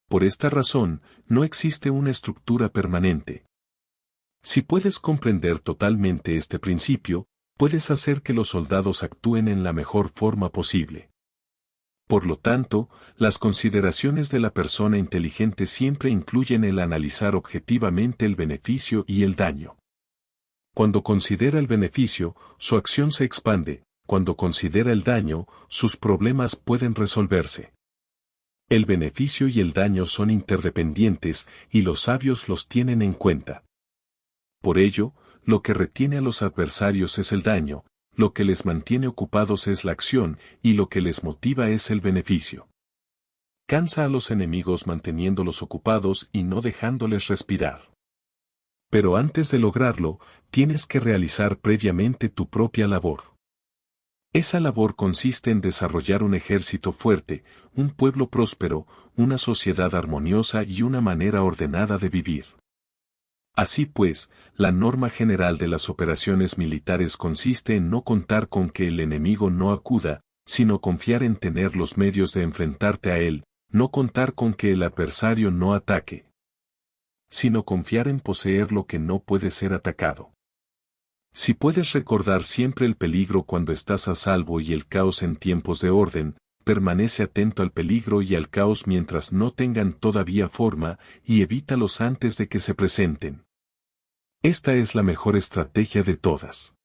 Por esta razón, no existe una estructura permanente. Si puedes comprender totalmente este principio, puedes hacer que los soldados actúen en la mejor forma posible. Por lo tanto, las consideraciones de la persona inteligente siempre incluyen el analizar objetivamente el beneficio y el daño. Cuando considera el beneficio, su acción se expande; cuando considera el daño, sus problemas pueden resolverse. El beneficio y el daño son interdependientes, y los sabios los tienen en cuenta. Por ello, lo que retiene a los adversarios es el daño, lo que les mantiene ocupados es la acción, y lo que les motiva es el beneficio. Cansa a los enemigos manteniéndolos ocupados y no dejándoles respirar. Pero antes de lograrlo, tienes que realizar previamente tu propia labor. Esa labor consiste en desarrollar un ejército fuerte, un pueblo próspero, una sociedad armoniosa y una manera ordenada de vivir. Así pues, la norma general de las operaciones militares consiste en no contar con que el enemigo no acuda, sino confiar en tener los medios de enfrentarte a él; no contar con que el adversario no ataque, sino confiar en poseer lo que no puede ser atacado. Si puedes recordar siempre el peligro cuando estás a salvo y el caos en tiempos de orden, permanece atento al peligro y al caos mientras no tengan todavía forma, y evítalos antes de que se presenten. Esta es la mejor estrategia de todas.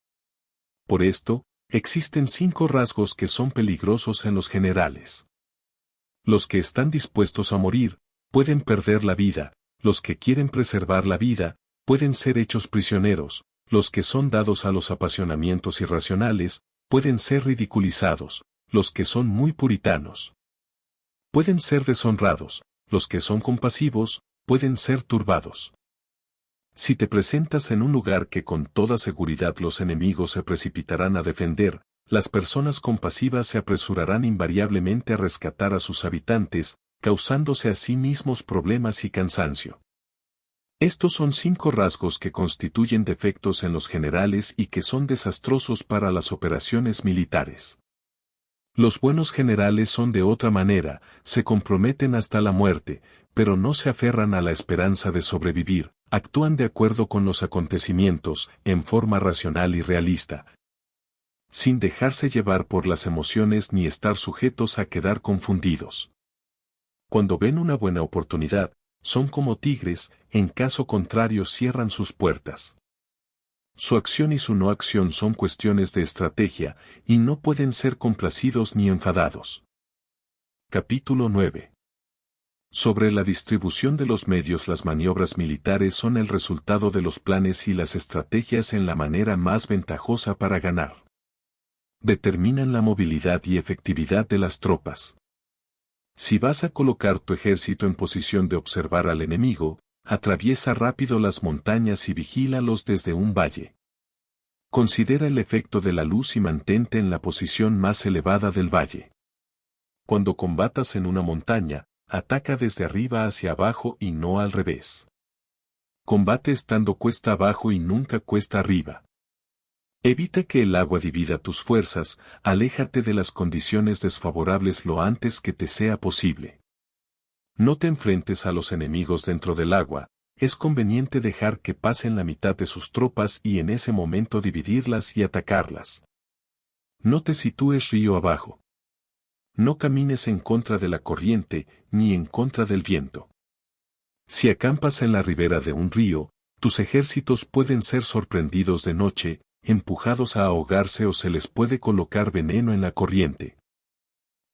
Por esto, existen 5 rasgos que son peligrosos en los generales. Los que están dispuestos a morir, pueden perder la vida; los que quieren preservar la vida, pueden ser hechos prisioneros; los que son dados a los apasionamientos irracionales, pueden ser ridiculizados; los que son muy puritanos, pueden ser deshonrados; los que son compasivos, pueden ser turbados. Si te presentas en un lugar que con toda seguridad los enemigos se precipitarán a defender, las personas compasivas se apresurarán invariablemente a rescatar a sus habitantes, causándose a sí mismos problemas y cansancio. Estos son 5 rasgos que constituyen defectos en los generales y que son desastrosos para las operaciones militares. Los buenos generales son de otra manera, se comprometen hasta la muerte, pero no se aferran a la esperanza de sobrevivir; actúan de acuerdo con los acontecimientos, en forma racional y realista, sin dejarse llevar por las emociones ni estar sujetos a quedar confundidos. Cuando ven una buena oportunidad, son como tigres; en caso contrario cierran sus puertas. Su acción y su no acción son cuestiones de estrategia, y no pueden ser complacidos ni enfadados. Capítulo 9. Sobre la distribución de los medios. Las maniobras militares son el resultado de los planes y las estrategias en la manera más ventajosa para ganar. Determinan la movilidad y efectividad de las tropas. Si vas a colocar tu ejército en posición de observar al enemigo, atraviesa rápido las montañas y vigílalos desde un valle. Considera el efecto de la luz y mantente en la posición más elevada del valle. Cuando combatas en una montaña, ataca desde arriba hacia abajo y no al revés. Combate estando cuesta abajo y nunca cuesta arriba. Evita que el agua divida tus fuerzas, aléjate de las condiciones desfavorables lo antes que te sea posible. No te enfrentes a los enemigos dentro del agua, es conveniente dejar que pasen la mitad de sus tropas y en ese momento dividirlas y atacarlas. No te sitúes río abajo. No camines en contra de la corriente, ni en contra del viento. Si acampas en la ribera de un río, tus ejércitos pueden ser sorprendidos de noche, empujados a ahogarse o se les puede colocar veneno en la corriente.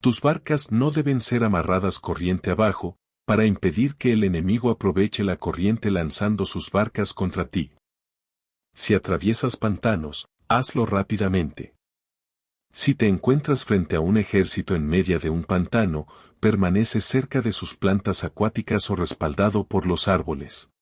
Tus barcas no deben ser amarradas corriente abajo, para impedir que el enemigo aproveche la corriente lanzando sus barcas contra ti. Si atraviesas pantanos, hazlo rápidamente. Si te encuentras frente a un ejército en medio de un pantano, permanece cerca de sus plantas acuáticas o respaldado por los árboles.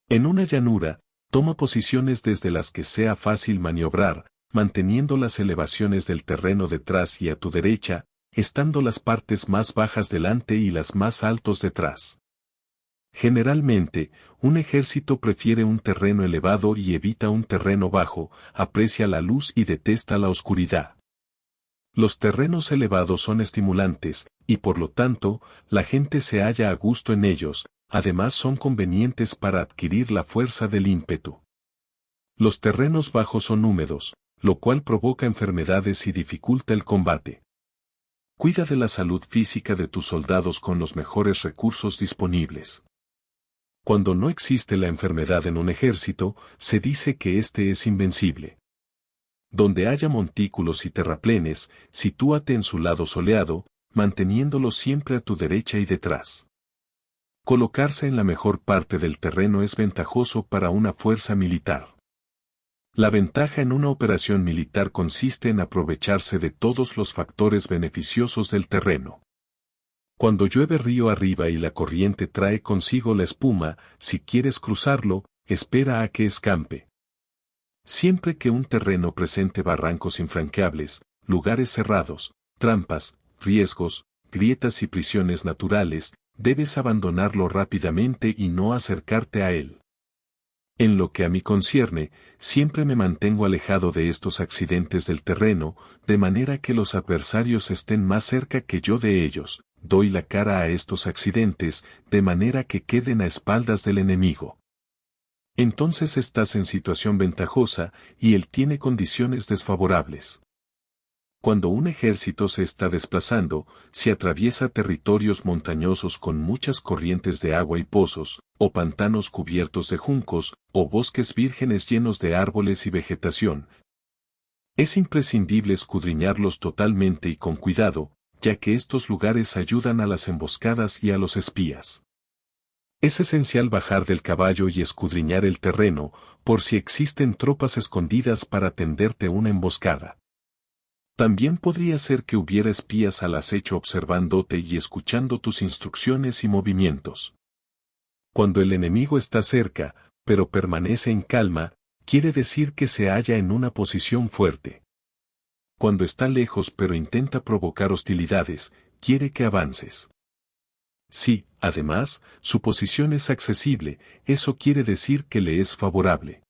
En una llanura, toma posiciones desde las que sea fácil maniobrar, manteniendo las elevaciones del terreno detrás y a tu derecha, estando las partes más bajas delante y las más altos detrás. Generalmente, un ejército prefiere un terreno elevado y evita un terreno bajo, aprecia la luz y detesta la oscuridad. Los terrenos elevados son estimulantes, y por lo tanto, la gente se halla a gusto en ellos, además son convenientes para adquirir la fuerza del ímpetu. Los terrenos bajos son húmedos, lo cual provoca enfermedades y dificulta el combate. Cuida de la salud física de tus soldados con los mejores recursos disponibles. Cuando no existe la enfermedad en un ejército, se dice que éste es invencible. Donde haya montículos y terraplenes, sitúate en su lado soleado, manteniéndolo siempre a tu derecha y detrás. Colocarse en la mejor parte del terreno es ventajoso para una fuerza militar. La ventaja en una operación militar consiste en aprovecharse de todos los factores beneficiosos del terreno. Cuando llueve río arriba y la corriente trae consigo la espuma, si quieres cruzarlo, espera a que escampe. Siempre que un terreno presente barrancos infranqueables, lugares cerrados, trampas, riesgos, grietas y prisiones naturales, debes abandonarlo rápidamente y no acercarte a él. En lo que a mí concierne, siempre me mantengo alejado de estos accidentes del terreno, de manera que los adversarios estén más cerca que yo de ellos, doy la cara a estos accidentes, de manera que queden a espaldas del enemigo. Entonces estás en situación ventajosa, y él tiene condiciones desfavorables. Cuando un ejército se está desplazando, si atraviesa territorios montañosos con muchas corrientes de agua y pozos, o pantanos cubiertos de juncos, o bosques vírgenes llenos de árboles y vegetación, es imprescindible escudriñarlos totalmente y con cuidado, ya que estos lugares ayudan a las emboscadas y a los espías. Es esencial bajar del caballo y escudriñar el terreno, por si existen tropas escondidas para tenderte una emboscada. También podría ser que hubiera espías al acecho observándote y escuchando tus instrucciones y movimientos. Cuando el enemigo está cerca, pero permanece en calma, quiere decir que se halla en una posición fuerte. Cuando está lejos pero intenta provocar hostilidades, quiere que avances. Si, además, su posición es accesible, eso quiere decir que le es favorable.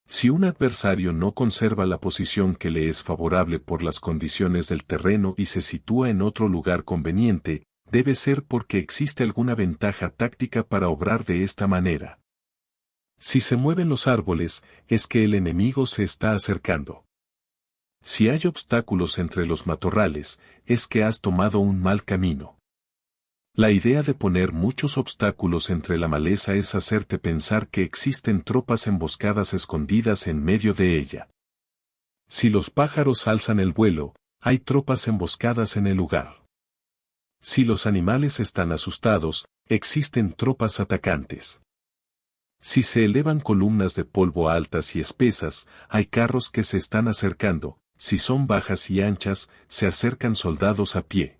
Si un adversario no conserva la posición que le es favorable por las condiciones del terreno y se sitúa en otro lugar conveniente, debe ser porque existe alguna ventaja táctica para obrar de esta manera. Si se mueven los árboles, es que el enemigo se está acercando. Si hay obstáculos entre los matorrales, es que has tomado un mal camino. La idea de poner muchos obstáculos entre la maleza es hacerte pensar que existen tropas emboscadas escondidas en medio de ella. Si los pájaros alzan el vuelo, hay tropas emboscadas en el lugar. Si los animales están asustados, existen tropas atacantes. Si se elevan columnas de polvo altas y espesas, hay carros que se están acercando, si son bajas y anchas, se acercan soldados a pie.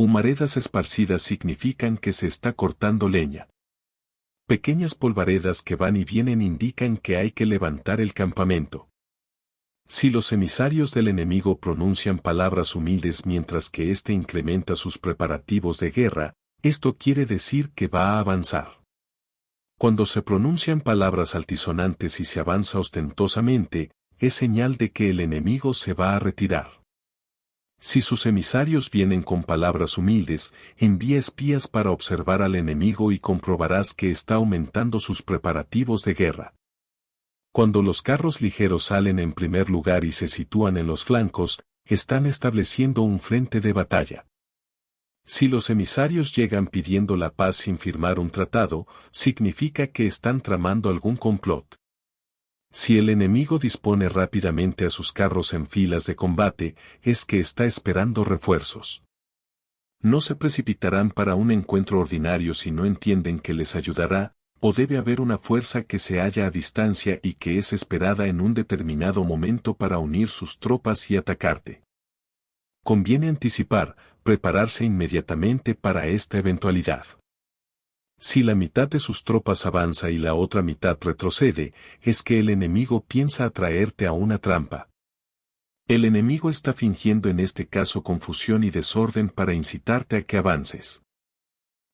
Humaredas esparcidas significan que se está cortando leña. Pequeñas polvaredas que van y vienen indican que hay que levantar el campamento. Si los emisarios del enemigo pronuncian palabras humildes mientras que éste incrementa sus preparativos de guerra, esto quiere decir que va a avanzar. Cuando se pronuncian palabras altisonantes y se avanza ostentosamente, es señal de que el enemigo se va a retirar. Si sus emisarios vienen con palabras humildes, envía espías para observar al enemigo y comprobarás que está aumentando sus preparativos de guerra. Cuando los carros ligeros salen en primer lugar y se sitúan en los flancos, están estableciendo un frente de batalla. Si los emisarios llegan pidiendo la paz sin firmar un tratado, significa que están tramando algún complot. Si el enemigo dispone rápidamente a sus carros en filas de combate, es que está esperando refuerzos. No se precipitarán para un encuentro ordinario si no entienden que les ayudará, o debe haber una fuerza que se halla a distancia y que es esperada en un determinado momento para unir sus tropas y atacarte. Conviene anticipar, prepararse inmediatamente para esta eventualidad. Si la mitad de sus tropas avanza y la otra mitad retrocede, es que el enemigo piensa atraerte a una trampa. El enemigo está fingiendo en este caso confusión y desorden para incitarte a que avances.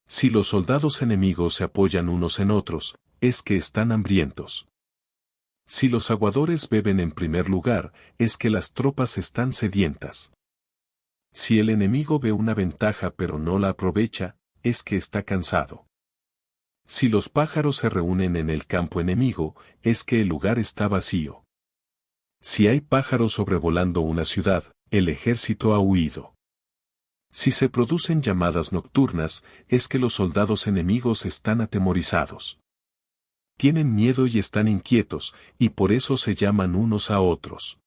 Si los soldados enemigos se apoyan unos en otros, es que están hambrientos. Si los aguadores beben en primer lugar, es que las tropas están sedientas. Si el enemigo ve una ventaja pero no la aprovecha, es que está cansado. Si los pájaros se reúnen en el campo enemigo, es que el lugar está vacío. Si hay pájaros sobrevolando una ciudad, el ejército ha huido. Si se producen llamadas nocturnas, es que los soldados enemigos están atemorizados. Tienen miedo y están inquietos, y por eso se llaman unos a otros.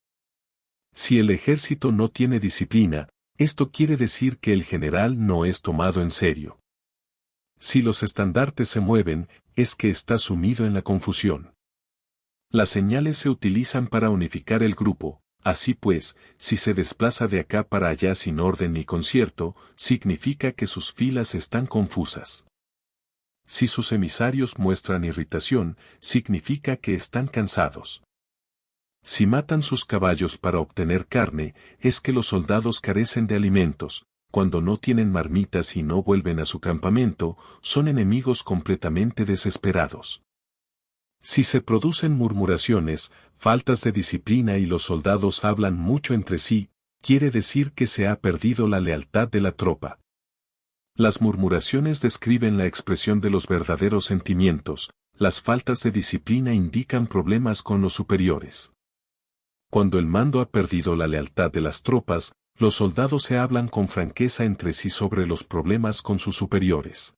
Si el ejército no tiene disciplina, esto quiere decir que el general no es tomado en serio. Si los estandartes se mueven, es que está sumido en la confusión. Las señales se utilizan para unificar el grupo, así pues, si se desplaza de acá para allá sin orden ni concierto, significa que sus filas están confusas. Si sus emisarios muestran irritación, significa que están cansados. Si matan sus caballos para obtener carne, es que los soldados carecen de alimentos. Cuando no tienen marmitas y no vuelven a su campamento, son enemigos completamente desesperados. Si se producen murmuraciones, faltas de disciplina y los soldados hablan mucho entre sí, quiere decir que se ha perdido la lealtad de la tropa. Las murmuraciones describen la expresión de los verdaderos sentimientos, las faltas de disciplina indican problemas con los superiores. Cuando el mando ha perdido la lealtad de las tropas, los soldados se hablan con franqueza entre sí sobre los problemas con sus superiores.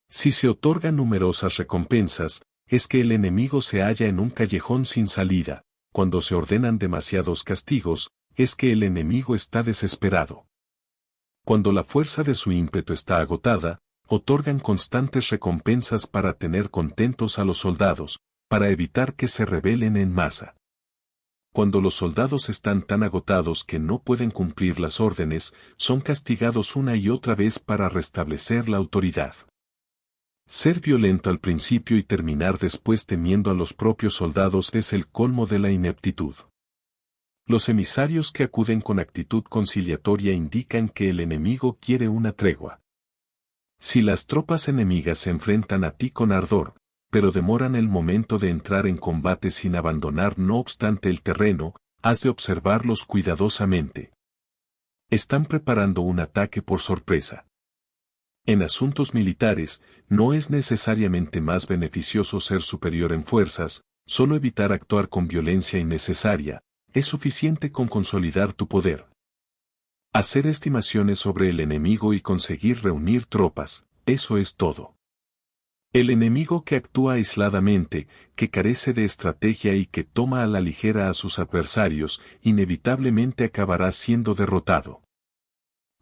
Si se otorgan numerosas recompensas, es que el enemigo se halla en un callejón sin salida. Cuando se ordenan demasiados castigos, es que el enemigo está desesperado. Cuando la fuerza de su ímpetu está agotada, otorgan constantes recompensas para tener contentos a los soldados, para evitar que se rebelen en masa. Cuando los soldados están tan agotados que no pueden cumplir las órdenes, son castigados una y otra vez para restablecer la autoridad. Ser violento al principio y terminar después temiendo a los propios soldados es el colmo de la ineptitud. Los emisarios que acuden con actitud conciliatoria indican que el enemigo quiere una tregua. Si las tropas enemigas se enfrentan a ti con ardor, pero demoran el momento de entrar en combate sin abandonar no obstante el terreno, has de observarlos cuidadosamente. Están preparando un ataque por sorpresa. En asuntos militares, no es necesariamente más beneficioso ser superior en fuerzas, solo evitar actuar con violencia innecesaria, es suficiente con consolidar tu poder. Hacer estimaciones sobre el enemigo y conseguir reunir tropas, eso es todo. El enemigo que actúa aisladamente, que carece de estrategia y que toma a la ligera a sus adversarios, inevitablemente acabará siendo derrotado.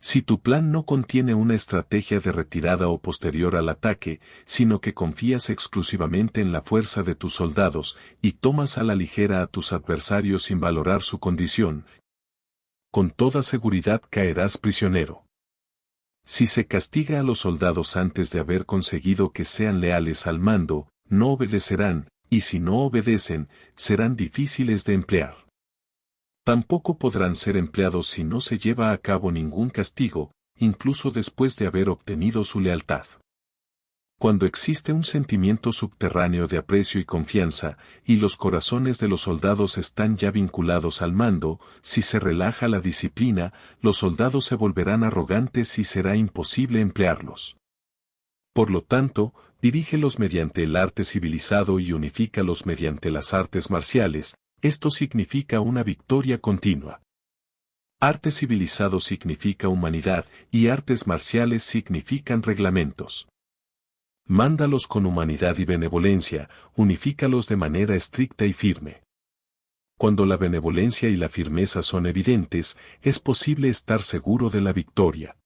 Si tu plan no contiene una estrategia de retirada o posterior al ataque, sino que confías exclusivamente en la fuerza de tus soldados y tomas a la ligera a tus adversarios sin valorar su condición, con toda seguridad caerás prisionero. Si se castiga a los soldados antes de haber conseguido que sean leales al mando, no obedecerán, y si no obedecen, serán difíciles de emplear. Tampoco podrán ser empleados si no se lleva a cabo ningún castigo, incluso después de haber obtenido su lealtad. Cuando existe un sentimiento subterráneo de aprecio y confianza, y los corazones de los soldados están ya vinculados al mando, si se relaja la disciplina, los soldados se volverán arrogantes y será imposible emplearlos. Por lo tanto, dirígelos mediante el arte civilizado y unifícalos mediante las artes marciales, esto significa una victoria continua. Arte civilizado significa humanidad y artes marciales significan reglamentos. Mándalos con humanidad y benevolencia, unifícalos de manera estricta y firme. Cuando la benevolencia y la firmeza son evidentes, es posible estar seguro de la victoria.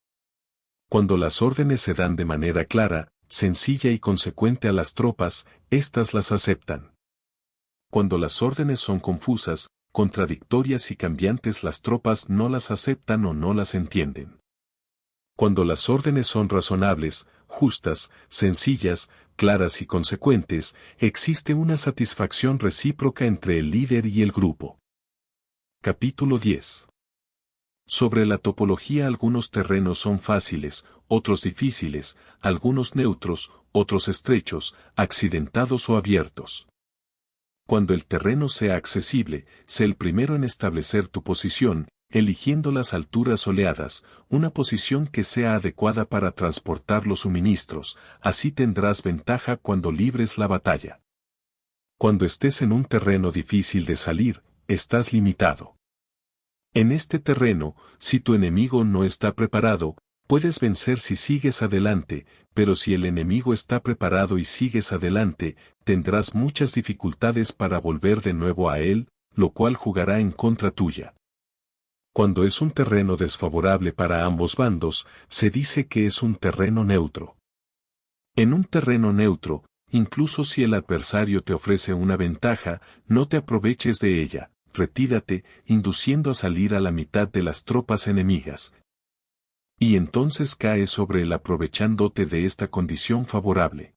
Cuando las órdenes se dan de manera clara, sencilla y consecuente a las tropas, éstas las aceptan. Cuando las órdenes son confusas, contradictorias y cambiantes, las tropas no las aceptan o no las entienden. Cuando las órdenes son razonables, justas, sencillas, claras y consecuentes, existe una satisfacción recíproca entre el líder y el grupo. Capítulo 10. Sobre la topología. Algunos terrenos son fáciles, otros difíciles, algunos neutros, otros estrechos, accidentados o abiertos. Cuando el terreno sea accesible, sé el primero en establecer tu posición, eligiendo las alturas soleadas, una posición que sea adecuada para transportar los suministros, así tendrás ventaja cuando libres la batalla. Cuando estés en un terreno difícil de salir, estás limitado. En este terreno, si tu enemigo no está preparado, puedes vencer si sigues adelante, pero si el enemigo está preparado y sigues adelante, tendrás muchas dificultades para volver de nuevo a él, lo cual jugará en contra tuya. Cuando es un terreno desfavorable para ambos bandos, se dice que es un terreno neutro. En un terreno neutro, incluso si el adversario te ofrece una ventaja, no te aproveches de ella, retírate, induciendo a salir a la mitad de las tropas enemigas. Y entonces cae sobre él aprovechándote de esta condición favorable.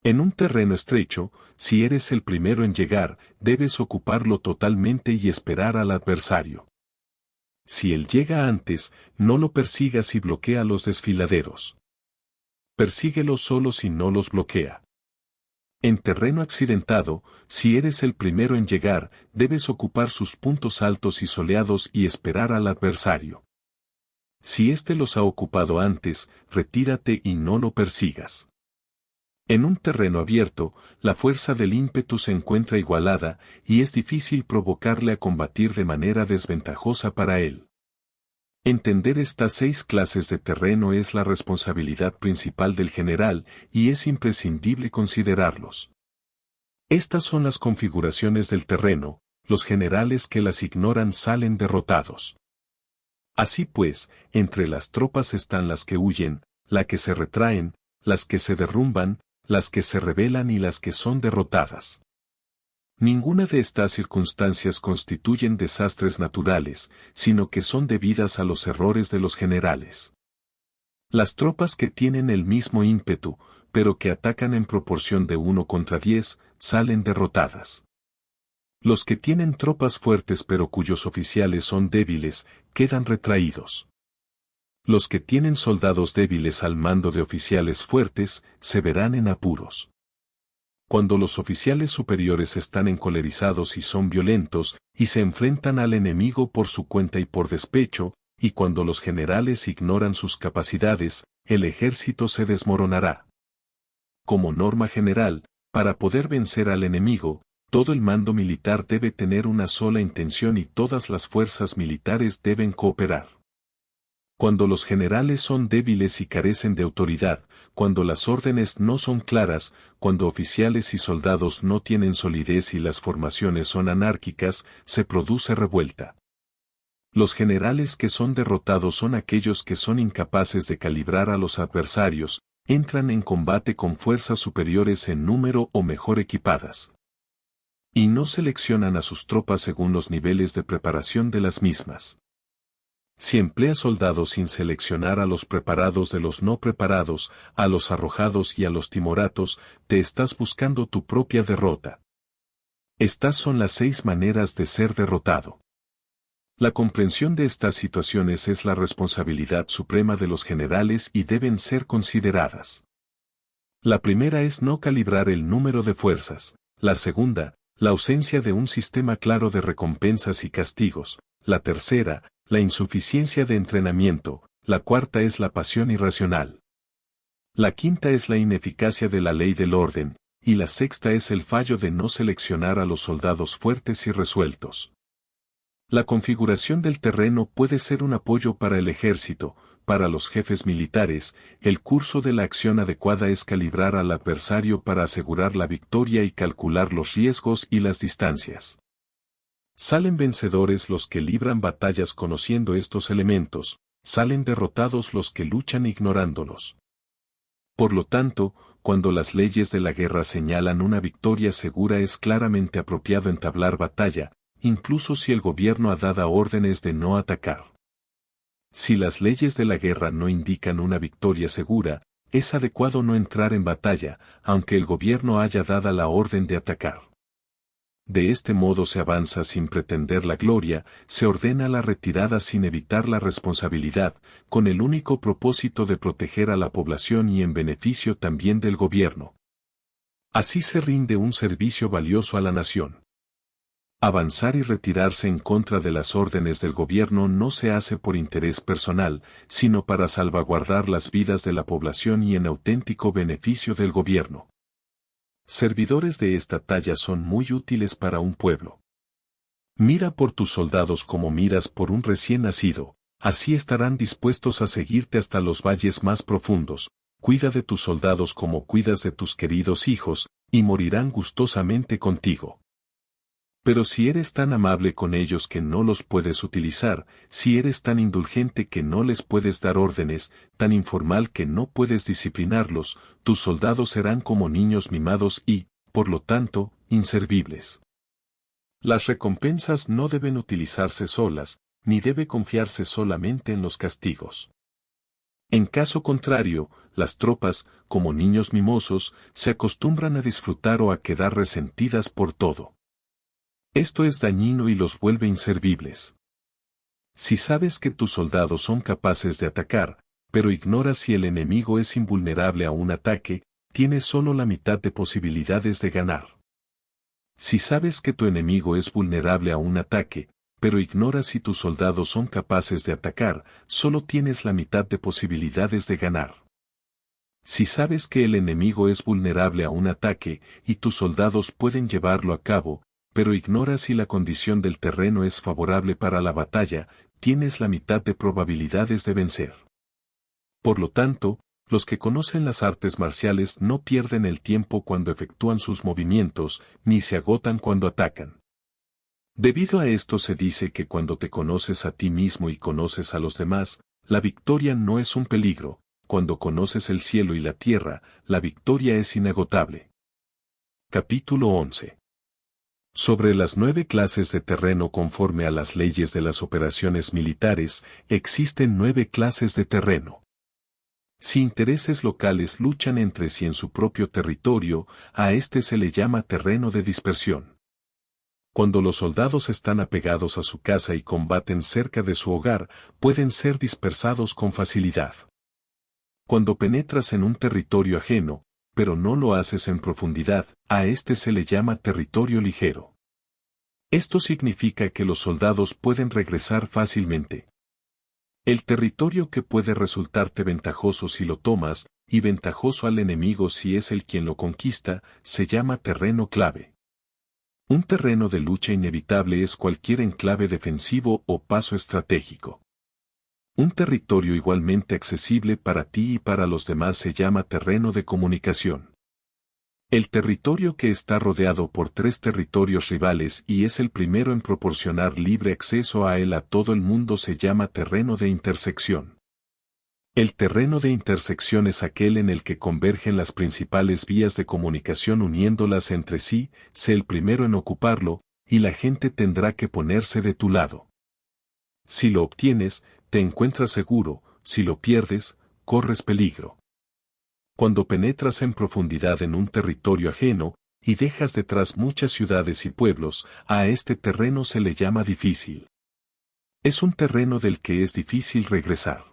En un terreno estrecho, si eres el primero en llegar, debes ocuparlo totalmente y esperar al adversario. Si él llega antes, no lo persigas y bloquea a los desfiladeros. Persíguelos solo si no los bloquea. En terreno accidentado, si eres el primero en llegar, debes ocupar sus puntos altos y soleados y esperar al adversario. Si éste los ha ocupado antes, retírate y no lo persigas. En un terreno abierto, la fuerza del ímpetu se encuentra igualada, y es difícil provocarle a combatir de manera desventajosa para él. Entender estas 6 clases de terreno es la responsabilidad principal del general, y es imprescindible considerarlos. Estas son las configuraciones del terreno, los generales que las ignoran salen derrotados. Así pues, entre las tropas están las que huyen, las que se retraen, las que se derrumban, las que se rebelan y las que son derrotadas. Ninguna de estas circunstancias constituyen desastres naturales, sino que son debidas a los errores de los generales. Las tropas que tienen el mismo ímpetu, pero que atacan en proporción de 1 contra 10, salen derrotadas. Los que tienen tropas fuertes pero cuyos oficiales son débiles, quedan retraídos. Los que tienen soldados débiles al mando de oficiales fuertes, se verán en apuros. Cuando los oficiales superiores están encolerizados y son violentos, y se enfrentan al enemigo por su cuenta y por despecho, y cuando los generales ignoran sus capacidades, el ejército se desmoronará. Como norma general, para poder vencer al enemigo, todo el mando militar debe tener una sola intención y todas las fuerzas militares deben cooperar. Cuando los generales son débiles y carecen de autoridad, cuando las órdenes no son claras, cuando oficiales y soldados no tienen solidez y las formaciones son anárquicas, se produce revuelta. Los generales que son derrotados son aquellos que son incapaces de calibrar a los adversarios, entran en combate con fuerzas superiores en número o mejor equipadas. Y no seleccionan a sus tropas según los niveles de preparación de las mismas. Si empleas soldados sin seleccionar a los preparados de los no preparados, a los arrojados y a los timoratos, te estás buscando tu propia derrota. Estas son las 6 maneras de ser derrotado. La comprensión de estas situaciones es la responsabilidad suprema de los generales y deben ser consideradas. La primera es no calibrar el número de fuerzas. La segunda, la ausencia de un sistema claro de recompensas y castigos. La tercera, la insuficiencia de entrenamiento. La cuarta es la pasión irracional. La quinta es la ineficacia de la ley del orden, y la sexta es el fallo de no seleccionar a los soldados fuertes y resueltos. La configuración del terreno puede ser un apoyo para el ejército. Para los jefes militares, el curso de la acción adecuada es calibrar al adversario para asegurar la victoria y calcular los riesgos y las distancias. Salen vencedores los que libran batallas conociendo estos elementos, salen derrotados los que luchan ignorándolos. Por lo tanto, cuando las leyes de la guerra señalan una victoria segura es claramente apropiado entablar batalla, incluso si el gobierno ha dado órdenes de no atacar. Si las leyes de la guerra no indican una victoria segura, es adecuado no entrar en batalla, aunque el gobierno haya dado la orden de atacar. De este modo se avanza sin pretender la gloria, se ordena la retirada sin evitar la responsabilidad, con el único propósito de proteger a la población y en beneficio también del gobierno. Así se rinde un servicio valioso a la nación. Avanzar y retirarse en contra de las órdenes del gobierno no se hace por interés personal, sino para salvaguardar las vidas de la población y en auténtico beneficio del gobierno. Servidores de esta talla son muy útiles para un pueblo. Mira por tus soldados como miras por un recién nacido, así estarán dispuestos a seguirte hasta los valles más profundos. Cuida de tus soldados como cuidas de tus queridos hijos, y morirán gustosamente contigo. Pero si eres tan amable con ellos que no los puedes utilizar, si eres tan indulgente que no les puedes dar órdenes, tan informal que no puedes disciplinarlos, tus soldados serán como niños mimados y, por lo tanto, inservibles. Las recompensas no deben utilizarse solas, ni debe confiarse solamente en los castigos. En caso contrario, las tropas, como niños mimosos, se acostumbran a disfrutar o a quedar resentidas por todo. Esto es dañino y los vuelve inservibles. Si sabes que tus soldados son capaces de atacar, pero ignoras si el enemigo es invulnerable a un ataque, tienes solo la mitad de posibilidades de ganar. Si sabes que tu enemigo es vulnerable a un ataque, pero ignoras si tus soldados son capaces de atacar, solo tienes la mitad de posibilidades de ganar. Si sabes que el enemigo es vulnerable a un ataque y tus soldados pueden llevarlo a cabo, pero ignoras si la condición del terreno es favorable para la batalla, tienes la mitad de probabilidades de vencer. Por lo tanto, los que conocen las artes marciales no pierden el tiempo cuando efectúan sus movimientos, ni se agotan cuando atacan. Debido a esto se dice que cuando te conoces a ti mismo y conoces a los demás, la victoria no es un peligro, cuando conoces el cielo y la tierra, la victoria es inagotable. Capítulo 11. Sobre las 9 clases de terreno conforme a las leyes de las operaciones militares, existen 9 clases de terreno. Si intereses locales luchan entre sí en su propio territorio, a este se le llama terreno de dispersión. Cuando los soldados están apegados a su casa y combaten cerca de su hogar, pueden ser dispersados con facilidad. Cuando penetras en un territorio ajeno, pero no lo haces en profundidad, a este se le llama territorio ligero. Esto significa que los soldados pueden regresar fácilmente. El territorio que puede resultarte ventajoso si lo tomas, y ventajoso al enemigo si es él quien lo conquista, se llama terreno clave. Un terreno de lucha inevitable es cualquier enclave defensivo o paso estratégico. Un territorio igualmente accesible para ti y para los demás se llama terreno de comunicación. El territorio que está rodeado por 3 territorios rivales y es el primero en proporcionar libre acceso a él a todo el mundo se llama terreno de intersección. El terreno de intersección es aquel en el que convergen las principales vías de comunicación uniéndolas entre sí, sé el primero en ocuparlo, y la gente tendrá que ponerse de tu lado. Si lo obtienes, te encuentras seguro, si lo pierdes, corres peligro. Cuando penetras en profundidad en un territorio ajeno, y dejas detrás muchas ciudades y pueblos, a este terreno se le llama difícil. Es un terreno del que es difícil regresar.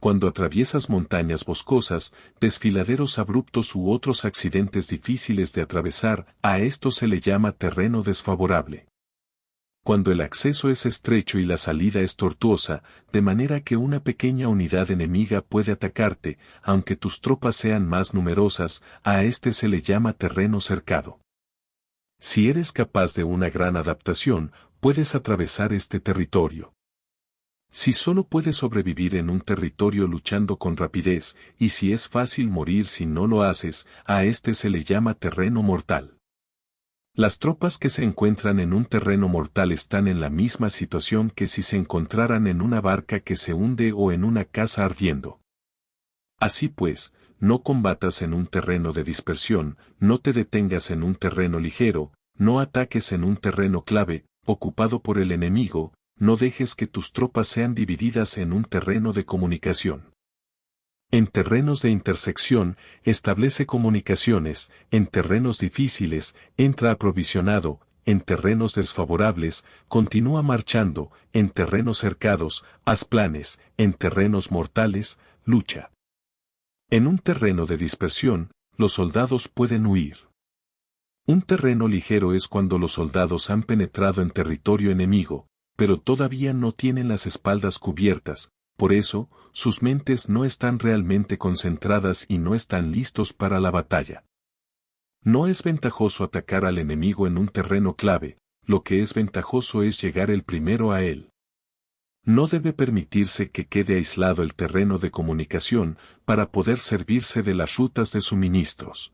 Cuando atraviesas montañas boscosas, desfiladeros abruptos u otros accidentes difíciles de atravesar, a esto se le llama terreno desfavorable. Cuando el acceso es estrecho y la salida es tortuosa, de manera que una pequeña unidad enemiga puede atacarte, aunque tus tropas sean más numerosas, a este se le llama terreno cercado. Si eres capaz de una gran adaptación, puedes atravesar este territorio. Si solo puedes sobrevivir en un territorio luchando con rapidez, y si es fácil morir si no lo haces, a este se le llama terreno mortal. Las tropas que se encuentran en un terreno mortal están en la misma situación que si se encontraran en una barca que se hunde o en una casa ardiendo. Así pues, no combatas en un terreno de dispersión, no te detengas en un terreno ligero, no ataques en un terreno clave, ocupado por el enemigo, no dejes que tus tropas sean divididas en un terreno de comunicación. En terrenos de intersección, establece comunicaciones, en terrenos difíciles, entra aprovisionado, en terrenos desfavorables, continúa marchando, en terrenos cercados, haz planes, en terrenos mortales, lucha. En un terreno de dispersión, los soldados pueden huir. Un terreno ligero es cuando los soldados han penetrado en territorio enemigo, pero todavía no tienen las espaldas cubiertas, por eso, sus mentes no están realmente concentradas y no están listos para la batalla. No es ventajoso atacar al enemigo en un terreno clave, lo que es ventajoso es llegar el primero a él. No debe permitirse que quede aislado el terreno de comunicación para poder servirse de las rutas de suministros.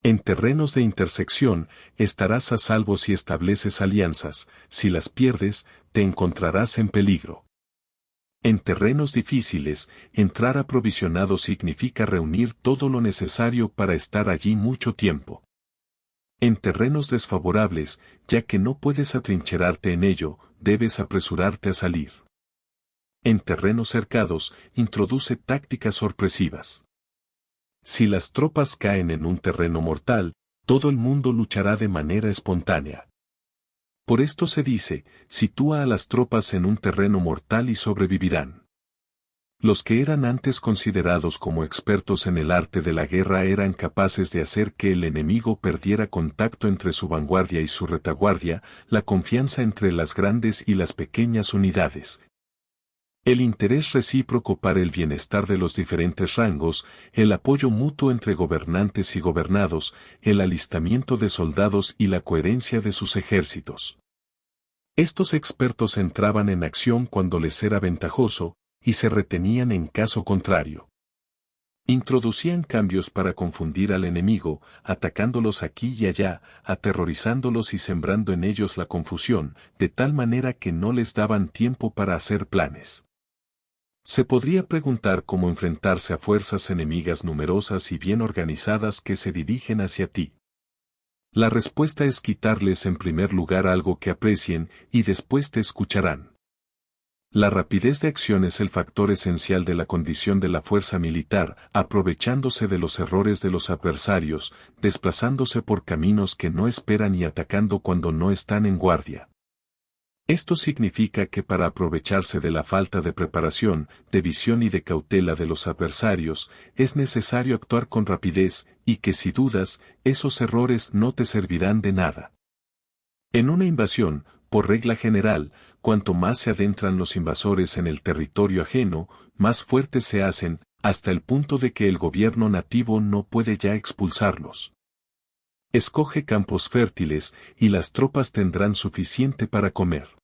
En terrenos de intersección, estarás a salvo si estableces alianzas, si las pierdes, te encontrarás en peligro. En terrenos difíciles, entrar aprovisionado significa reunir todo lo necesario para estar allí mucho tiempo. En terrenos desfavorables, ya que no puedes atrincherarte en ello, debes apresurarte a salir. En terrenos cercados, introduce tácticas sorpresivas. Si las tropas caen en un terreno mortal, todo el mundo luchará de manera espontánea. Por esto se dice, sitúa a las tropas en un terreno mortal y sobrevivirán. Los que eran antes considerados como expertos en el arte de la guerra eran capaces de hacer que el enemigo perdiera contacto entre su vanguardia y su retaguardia, la confianza entre las grandes y las pequeñas unidades. El interés recíproco para el bienestar de los diferentes rangos, el apoyo mutuo entre gobernantes y gobernados, el alistamiento de soldados y la coherencia de sus ejércitos. Estos expertos entraban en acción cuando les era ventajoso, y se retenían en caso contrario. Introducían cambios para confundir al enemigo, atacándolos aquí y allá, aterrorizándolos y sembrando en ellos la confusión, de tal manera que no les daban tiempo para hacer planes. Se podría preguntar cómo enfrentarse a fuerzas enemigas numerosas y bien organizadas que se dirigen hacia ti. La respuesta es quitarles en primer lugar algo que aprecien y después te escucharán. La rapidez de acción es el factor esencial de la condición de la fuerza militar, aprovechándose de los errores de los adversarios, desplazándose por caminos que no esperan y atacando cuando no están en guardia. Esto significa que para aprovecharse de la falta de preparación, de visión y de cautela de los adversarios, es necesario actuar con rapidez, y que si dudas, esos errores no te servirán de nada. En una invasión, por regla general, cuanto más se adentran los invasores en el territorio ajeno, más fuertes se hacen, hasta el punto de que el gobierno nativo no puede ya expulsarlos. Escoge campos fértiles, y las tropas tendrán suficiente para comer.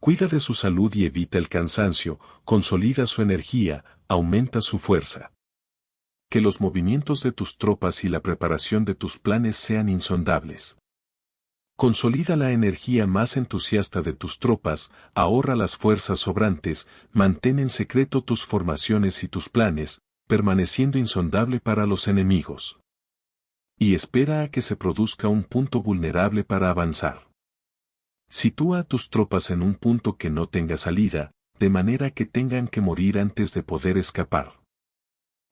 Cuida de su salud y evita el cansancio, consolida su energía, aumenta su fuerza. Que los movimientos de tus tropas y la preparación de tus planes sean insondables. Consolida la energía más entusiasta de tus tropas, ahorra las fuerzas sobrantes, mantén en secreto tus formaciones y tus planes, permaneciendo insondable para los enemigos. Y espera a que se produzca un punto vulnerable para avanzar. Sitúa a tus tropas en un punto que no tenga salida, de manera que tengan que morir antes de poder escapar.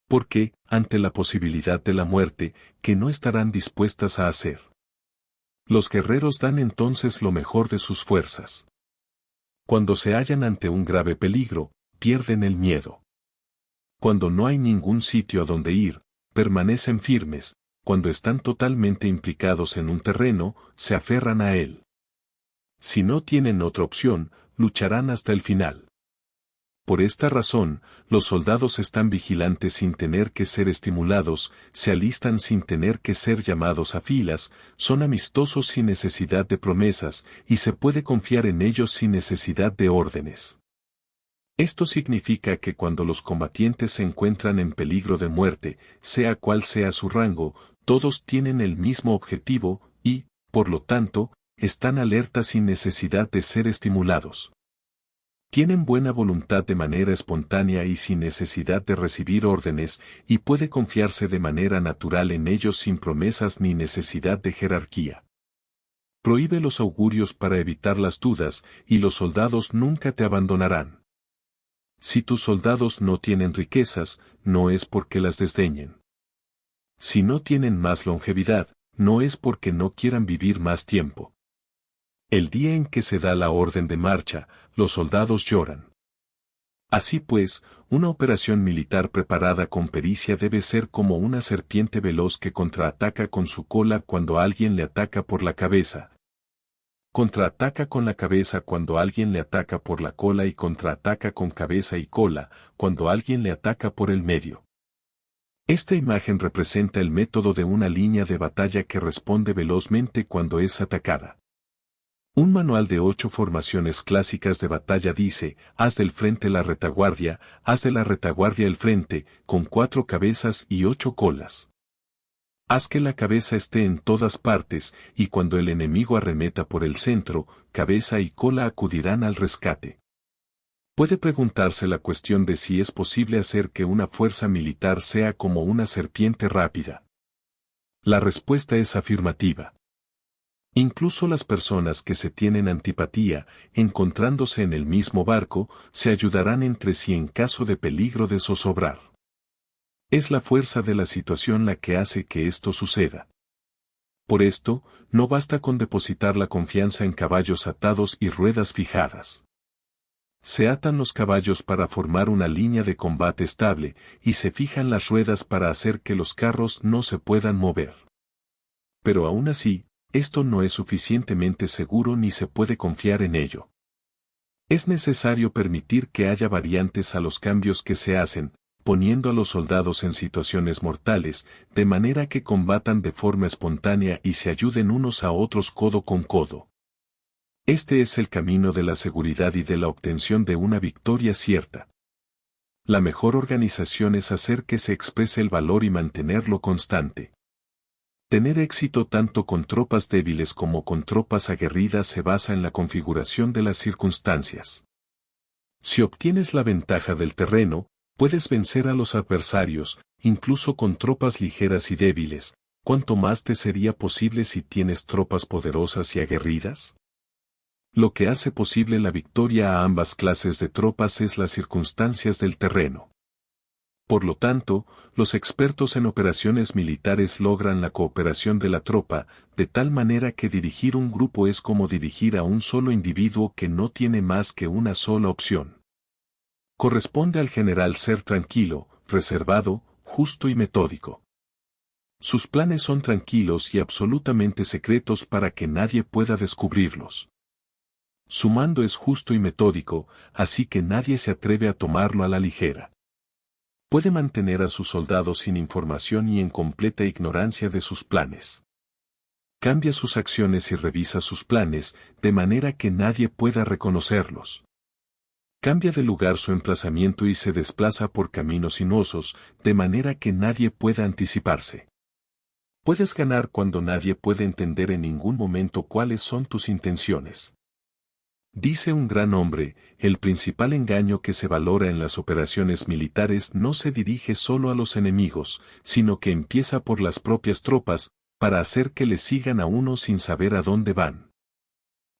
Porque, ante la posibilidad de la muerte, que no estarán dispuestas a hacer. Los guerreros dan entonces lo mejor de sus fuerzas. Cuando se hallan ante un grave peligro, pierden el miedo. Cuando no hay ningún sitio a donde ir, permanecen firmes. Cuando están totalmente implicados en un terreno, se aferran a él. Si no tienen otra opción, lucharán hasta el final. Por esta razón, los soldados están vigilantes sin tener que ser estimulados, se alistan sin tener que ser llamados a filas, son amistosos sin necesidad de promesas, y se puede confiar en ellos sin necesidad de órdenes. Esto significa que cuando los combatientes se encuentran en peligro de muerte, sea cual sea su rango, todos tienen el mismo objetivo, y, por lo tanto, están alertas sin necesidad de ser estimulados. Tienen buena voluntad de manera espontánea y sin necesidad de recibir órdenes, y puede confiarse de manera natural en ellos sin promesas ni necesidad de jerarquía. Prohíbe los augurios para evitar las dudas, y los soldados nunca te abandonarán. Si tus soldados no tienen riquezas, no es porque las desdeñen. Si no tienen más longevidad, no es porque no quieran vivir más tiempo. El día en que se da la orden de marcha, los soldados lloran. Así pues, una operación militar preparada con pericia debe ser como una serpiente veloz que contraataca con su cola cuando alguien le ataca por la cabeza. Contraataca con la cabeza cuando alguien le ataca por la cola y contraataca con cabeza y cola cuando alguien le ataca por el medio. Esta imagen representa el método de una línea de batalla que responde velozmente cuando es atacada. Un manual de 8 formaciones clásicas de batalla dice, haz del frente la retaguardia, haz de la retaguardia el frente, con 4 cabezas y 8 colas. Haz que la cabeza esté en todas partes, y cuando el enemigo arremeta por el centro, cabeza y cola acudirán al rescate. Puede preguntarse la cuestión de si es posible hacer que una fuerza militar sea como una serpiente rápida. La respuesta es afirmativa. Incluso las personas que se tienen antipatía, encontrándose en el mismo barco, se ayudarán entre sí en caso de peligro de zozobrar. Es la fuerza de la situación la que hace que esto suceda. Por esto, no basta con depositar la confianza en caballos atados y ruedas fijadas. Se atan los caballos para formar una línea de combate estable, y se fijan las ruedas para hacer que los carros no se puedan mover. Pero aún así, esto no es suficientemente seguro ni se puede confiar en ello. Es necesario permitir que haya variantes a los cambios que se hacen, poniendo a los soldados en situaciones mortales, de manera que combatan de forma espontánea y se ayuden unos a otros codo con codo. Este es el camino de la seguridad y de la obtención de una victoria cierta. La mejor organización es hacer que se exprese el valor y mantenerlo constante. Tener éxito tanto con tropas débiles como con tropas aguerridas se basa en la configuración de las circunstancias. Si obtienes la ventaja del terreno, puedes vencer a los adversarios, incluso con tropas ligeras y débiles. ¿Cuánto más te sería posible si tienes tropas poderosas y aguerridas? Lo que hace posible la victoria a ambas clases de tropas es las circunstancias del terreno. Por lo tanto, los expertos en operaciones militares logran la cooperación de la tropa, de tal manera que dirigir un grupo es como dirigir a un solo individuo que no tiene más que una sola opción. Corresponde al general ser tranquilo, reservado, justo y metódico. Sus planes son tranquilos y absolutamente secretos para que nadie pueda descubrirlos. Su mando es justo y metódico, así que nadie se atreve a tomarlo a la ligera. Puede mantener a sus soldados sin información y en completa ignorancia de sus planes. Cambia sus acciones y revisa sus planes, de manera que nadie pueda reconocerlos. Cambia de lugar su emplazamiento y se desplaza por caminos sinuosos, de manera que nadie pueda anticiparse. Puedes ganar cuando nadie puede entender en ningún momento cuáles son tus intenciones. Dice un gran hombre, el principal engaño que se valora en las operaciones militares no se dirige solo a los enemigos, sino que empieza por las propias tropas, para hacer que le sigan a uno sin saber a dónde van.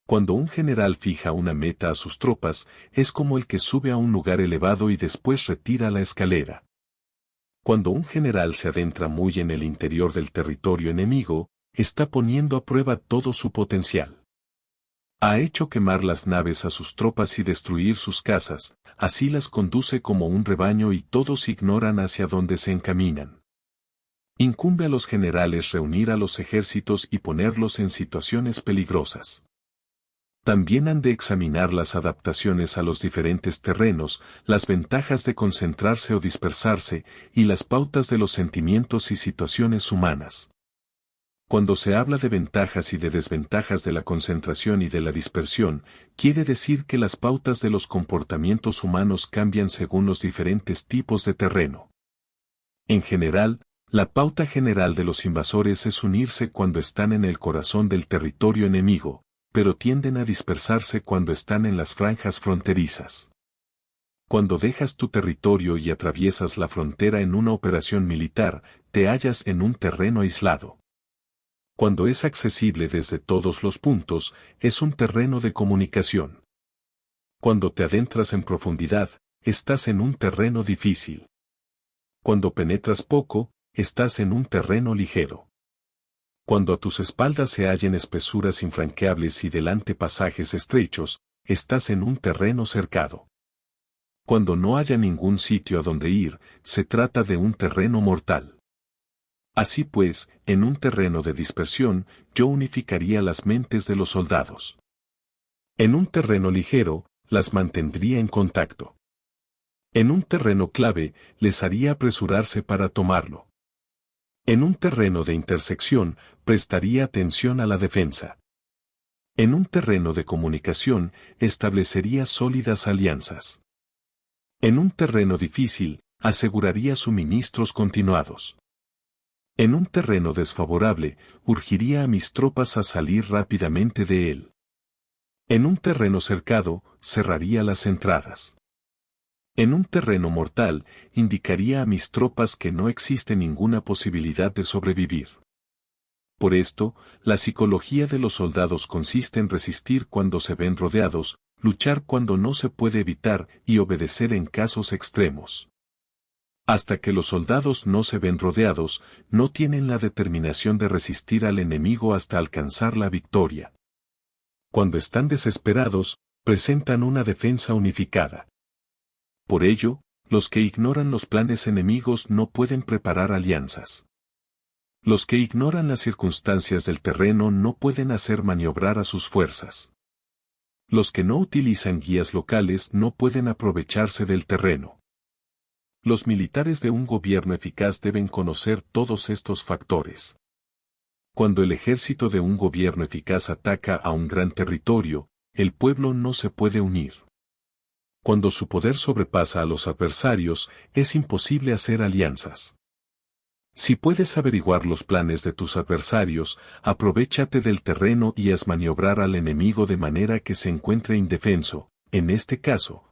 Cuando un general fija una meta a sus tropas, es como el que sube a un lugar elevado y después retira la escalera. Cuando un general se adentra muy en el interior del territorio enemigo, está poniendo a prueba todo su potencial. Ha hecho quemar las naves a sus tropas y destruir sus casas, así las conduce como un rebaño y todos ignoran hacia dónde se encaminan. Incumbe a los generales reunir a los ejércitos y ponerlos en situaciones peligrosas. También han de examinar las adaptaciones a los diferentes terrenos, las ventajas de concentrarse o dispersarse, y las pautas de los sentimientos y situaciones humanas. Cuando se habla de ventajas y de desventajas de la concentración y de la dispersión, quiere decir que las pautas de los comportamientos humanos cambian según los diferentes tipos de terreno. En general, la pauta general de los invasores es unirse cuando están en el corazón del territorio enemigo, pero tienden a dispersarse cuando están en las franjas fronterizas. Cuando dejas tu territorio y atraviesas la frontera en una operación militar, te hallas en un terreno aislado. Cuando es accesible desde todos los puntos, es un terreno de comunicación. Cuando te adentras en profundidad, estás en un terreno difícil. Cuando penetras poco, estás en un terreno ligero. Cuando a tus espaldas se hallen espesuras infranqueables y delante pasajes estrechos, estás en un terreno cercado. Cuando no haya ningún sitio a donde ir, se trata de un terreno mortal. Así pues, en un terreno de dispersión, yo unificaría las mentes de los soldados. En un terreno ligero, las mantendría en contacto. En un terreno clave, les haría apresurarse para tomarlo. En un terreno de intersección, prestaría atención a la defensa. En un terreno de comunicación, establecería sólidas alianzas. En un terreno difícil, aseguraría suministros continuados. En un terreno desfavorable, urgiría a mis tropas a salir rápidamente de él. En un terreno cercado, cerraría las entradas. En un terreno mortal, indicaría a mis tropas que no existe ninguna posibilidad de sobrevivir. Por esto, la psicología de los soldados consiste en resistir cuando se ven rodeados, luchar cuando no se puede evitar y obedecer en casos extremos. Hasta que los soldados no se ven rodeados, no tienen la determinación de resistir al enemigo hasta alcanzar la victoria. Cuando están desesperados, presentan una defensa unificada. Por ello, los que ignoran los planes enemigos no pueden preparar alianzas. Los que ignoran las circunstancias del terreno no pueden hacer maniobrar a sus fuerzas. Los que no utilizan guías locales no pueden aprovecharse del terreno. Los militares de un gobierno eficaz deben conocer todos estos factores. Cuando el ejército de un gobierno eficaz ataca a un gran territorio, el pueblo no se puede unir. Cuando su poder sobrepasa a los adversarios, es imposible hacer alianzas. Si puedes averiguar los planes de tus adversarios, aprovéchate del terreno y haz maniobrar al enemigo de manera que se encuentre indefenso. En este caso,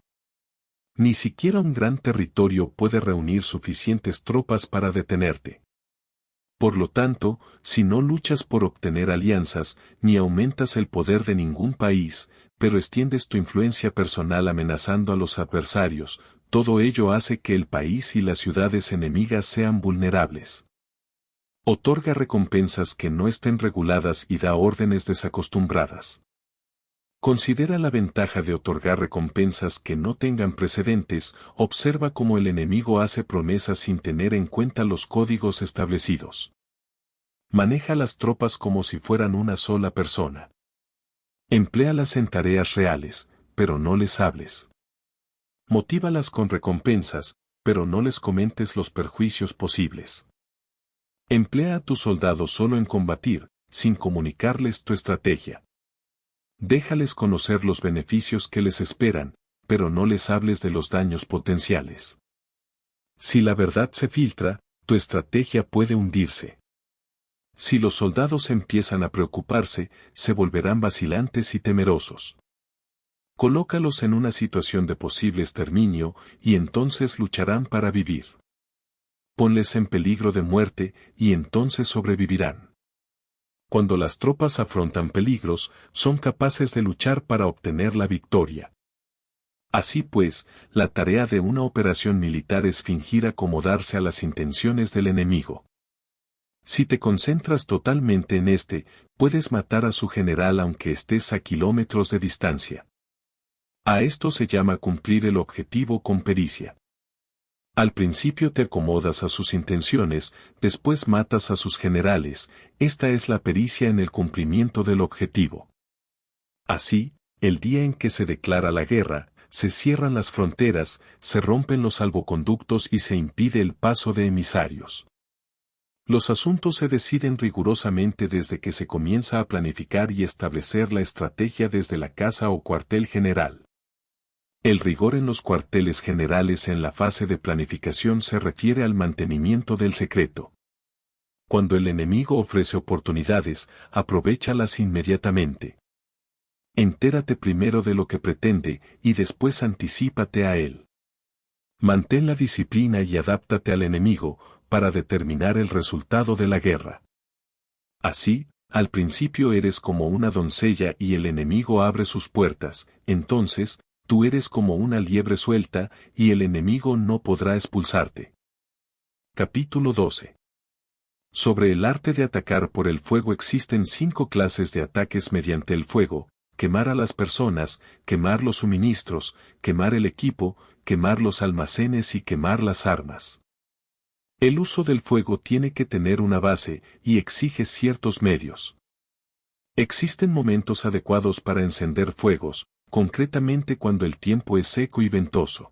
ni siquiera un gran territorio puede reunir suficientes tropas para detenerte. Por lo tanto, si no luchas por obtener alianzas, ni aumentas el poder de ningún país, pero extiendes tu influencia personal amenazando a los adversarios, todo ello hace que el país y las ciudades enemigas sean vulnerables. Otorga recompensas que no estén reguladas y da órdenes desacostumbradas. Considera la ventaja de otorgar recompensas que no tengan precedentes, observa cómo el enemigo hace promesas sin tener en cuenta los códigos establecidos. Maneja las tropas como si fueran una sola persona. Empléalas en tareas reales, pero no les hables. Motívalas con recompensas, pero no les comentes los perjuicios posibles. Emplea a tus soldados solo en combatir, sin comunicarles tu estrategia. Déjales conocer los beneficios que les esperan, pero no les hables de los daños potenciales. Si la verdad se filtra, tu estrategia puede hundirse. Si los soldados empiezan a preocuparse, se volverán vacilantes y temerosos. Colócalos en una situación de posible exterminio, y entonces lucharán para vivir. Ponles en peligro de muerte, y entonces sobrevivirán. Cuando las tropas afrontan peligros, son capaces de luchar para obtener la victoria. Así pues, la tarea de una operación militar es fingir acomodarse a las intenciones del enemigo. Si te concentras totalmente en este, puedes matar a su general aunque estés a kilómetros de distancia. A esto se llama cumplir el objetivo con pericia. Al principio te acomodas a sus intenciones, después matas a sus generales, esta es la pericia en el cumplimiento del objetivo. Así, el día en que se declara la guerra, se cierran las fronteras, se rompen los salvoconductos y se impide el paso de emisarios. Los asuntos se deciden rigurosamente desde que se comienza a planificar y establecer la estrategia desde la casa o cuartel general. El rigor en los cuarteles generales en la fase de planificación se refiere al mantenimiento del secreto. Cuando el enemigo ofrece oportunidades, aprovéchalas inmediatamente. Entérate primero de lo que pretende y después anticípate a él. Mantén la disciplina y adáptate al enemigo para determinar el resultado de la guerra. Así, al principio eres como una doncella y el enemigo abre sus puertas, entonces, tú eres como una liebre suelta, y el enemigo no podrá expulsarte. Capítulo 12. Sobre el arte de atacar por el fuego existen 5 clases de ataques mediante el fuego: quemar a las personas, quemar los suministros, quemar el equipo, quemar los almacenes y quemar las armas. El uso del fuego tiene que tener una base, y exige ciertos medios. Existen momentos adecuados para encender fuegos, concretamente cuando el tiempo es seco y ventoso.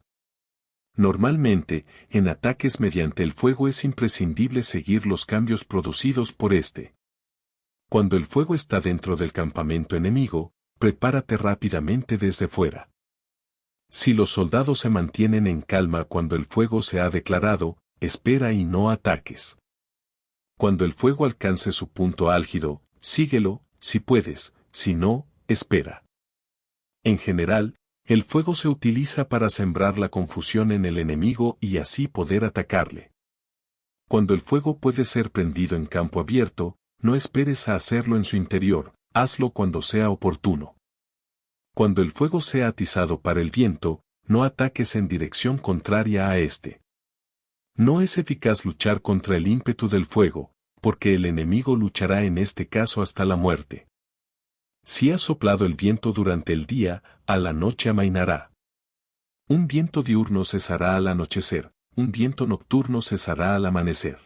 Normalmente, en ataques mediante el fuego es imprescindible seguir los cambios producidos por este. Cuando el fuego está dentro del campamento enemigo, prepárate rápidamente desde fuera. Si los soldados se mantienen en calma cuando el fuego se ha declarado, espera y no ataques. Cuando el fuego alcance su punto álgido, síguelo, si puedes, si no, espera. En general, el fuego se utiliza para sembrar la confusión en el enemigo y así poder atacarle. Cuando el fuego puede ser prendido en campo abierto, no esperes a hacerlo en su interior, hazlo cuando sea oportuno. Cuando el fuego sea atizado para el viento, no ataques en dirección contraria a este. No es eficaz luchar contra el ímpetu del fuego, porque el enemigo luchará en este caso hasta la muerte. Si ha soplado el viento durante el día, a la noche amainará. Un viento diurno cesará al anochecer, un viento nocturno cesará al amanecer.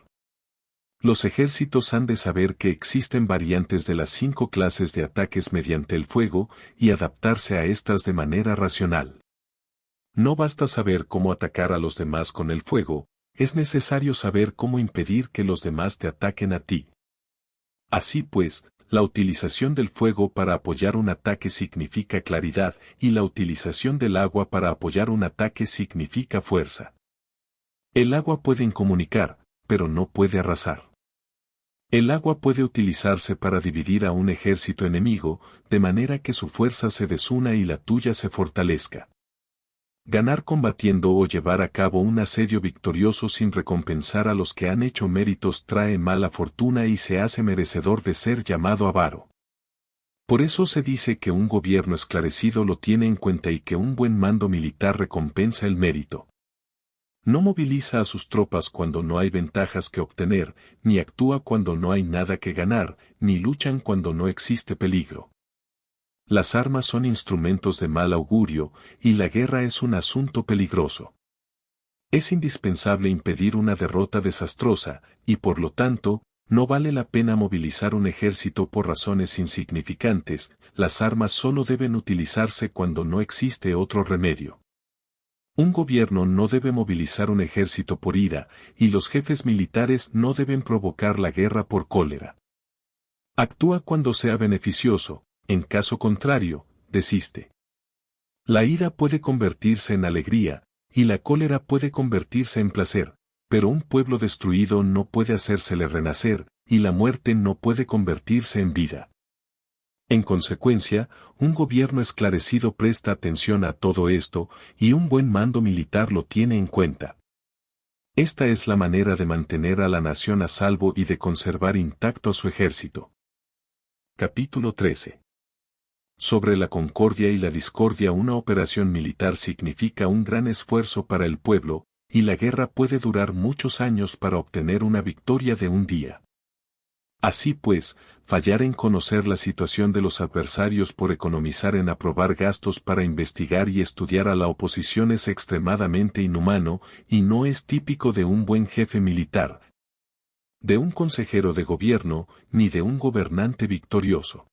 Los ejércitos han de saber que existen variantes de las 5 clases de ataques mediante el fuego y adaptarse a estas de manera racional. No basta saber cómo atacar a los demás con el fuego, es necesario saber cómo impedir que los demás te ataquen a ti. Así pues, la utilización del fuego para apoyar un ataque significa claridad y la utilización del agua para apoyar un ataque significa fuerza. El agua puede incomunicar, pero no puede arrasar. El agua puede utilizarse para dividir a un ejército enemigo, de manera que su fuerza se desuna y la tuya se fortalezca. Ganar combatiendo o llevar a cabo un asedio victorioso sin recompensar a los que han hecho méritos trae mala fortuna y se hace merecedor de ser llamado avaro. Por eso se dice que un gobierno esclarecido lo tiene en cuenta y que un buen mando militar recompensa el mérito. No moviliza a sus tropas cuando no hay ventajas que obtener, ni actúa cuando no hay nada que ganar, ni luchan cuando no existe peligro. Las armas son instrumentos de mal augurio, y la guerra es un asunto peligroso. Es indispensable impedir una derrota desastrosa, y por lo tanto, no vale la pena movilizar un ejército por razones insignificantes, las armas solo deben utilizarse cuando no existe otro remedio. Un gobierno no debe movilizar un ejército por ira, y los jefes militares no deben provocar la guerra por cólera. Actúa cuando sea beneficioso, en caso contrario, desiste. La ira puede convertirse en alegría, y la cólera puede convertirse en placer, pero un pueblo destruido no puede hacérsele renacer, y la muerte no puede convertirse en vida. En consecuencia, un gobierno esclarecido presta atención a todo esto, y un buen mando militar lo tiene en cuenta. Esta es la manera de mantener a la nación a salvo y de conservar intacto a su ejército. Capítulo 13. Sobre la concordia y la discordia. Una operación militar significa un gran esfuerzo para el pueblo, y la guerra puede durar muchos años para obtener una victoria de un día. Así pues, fallar en conocer la situación de los adversarios por economizar en aprobar gastos para investigar y estudiar a la oposición es extremadamente inhumano, y no es típico de un buen jefe militar, de un consejero de gobierno, ni de un gobernante victorioso.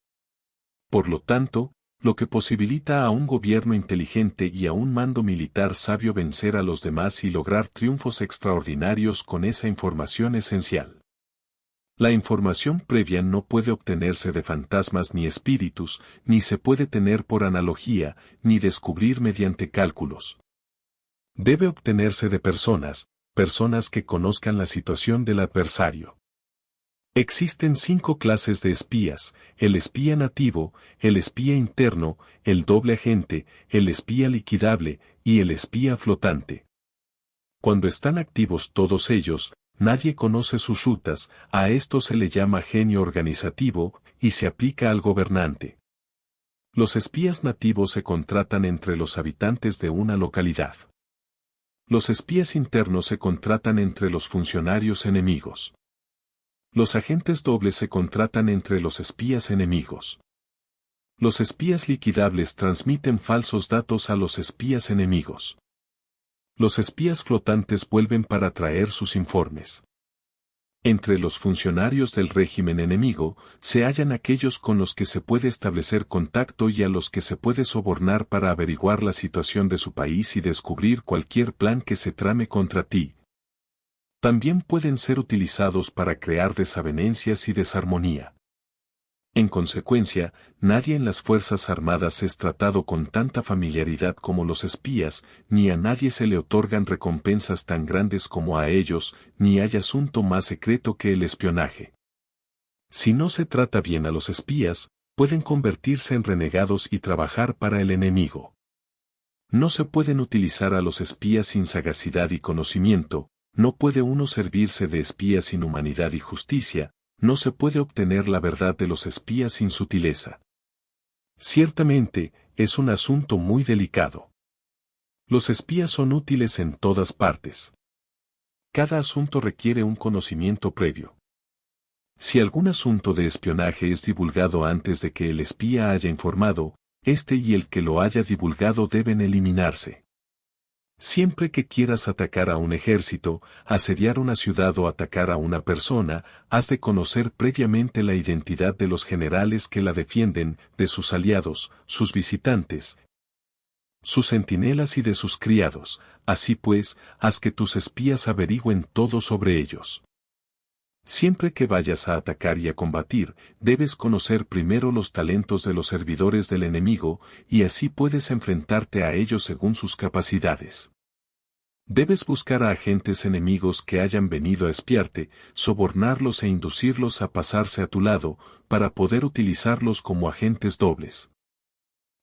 Por lo tanto, lo que posibilita a un gobierno inteligente y a un mando militar sabio vencer a los demás y lograr triunfos extraordinarios con esa información esencial. La información previa no puede obtenerse de fantasmas ni espíritus, ni se puede tener por analogía, ni descubrir mediante cálculos. Debe obtenerse de personas que conozcan la situación del adversario. Existen 5 clases de espías: el espía nativo, el espía interno, el doble agente, el espía liquidable, y el espía flotante. Cuando están activos todos ellos, nadie conoce sus rutas, a esto se le llama genio organizativo, y se aplica al gobernante. Los espías nativos se contratan entre los habitantes de una localidad. Los espías internos se contratan entre los funcionarios enemigos. Los agentes dobles se contratan entre los espías enemigos. Los espías liquidables transmiten falsos datos a los espías enemigos. Los espías flotantes vuelven para traer sus informes. Entre los funcionarios del régimen enemigo, se hallan aquellos con los que se puede establecer contacto y a los que se puede sobornar para averiguar la situación de su país y descubrir cualquier plan que se trame contra ti. También pueden ser utilizados para crear desavenencias y desarmonía. En consecuencia, nadie en las Fuerzas Armadas es tratado con tanta familiaridad como los espías, ni a nadie se le otorgan recompensas tan grandes como a ellos, ni hay asunto más secreto que el espionaje. Si no se trata bien a los espías, pueden convertirse en renegados y trabajar para el enemigo. No se pueden utilizar a los espías sin sagacidad y conocimiento, no puede uno servirse de espías sin humanidad y justicia, no se puede obtener la verdad de los espías sin sutileza. Ciertamente, es un asunto muy delicado. Los espías son útiles en todas partes. Cada asunto requiere un conocimiento previo. Si algún asunto de espionaje es divulgado antes de que el espía haya informado, este y el que lo haya divulgado deben eliminarse. Siempre que quieras atacar a un ejército, asediar una ciudad o atacar a una persona, has de conocer previamente la identidad de los generales que la defienden, de sus aliados, sus visitantes, sus centinelas y de sus criados. Así pues, haz que tus espías averigüen todo sobre ellos. Siempre que vayas a atacar y a combatir, debes conocer primero los talentos de los servidores del enemigo, y así puedes enfrentarte a ellos según sus capacidades. Debes buscar a agentes enemigos que hayan venido a espiarte, sobornarlos e inducirlos a pasarse a tu lado, para poder utilizarlos como agentes dobles.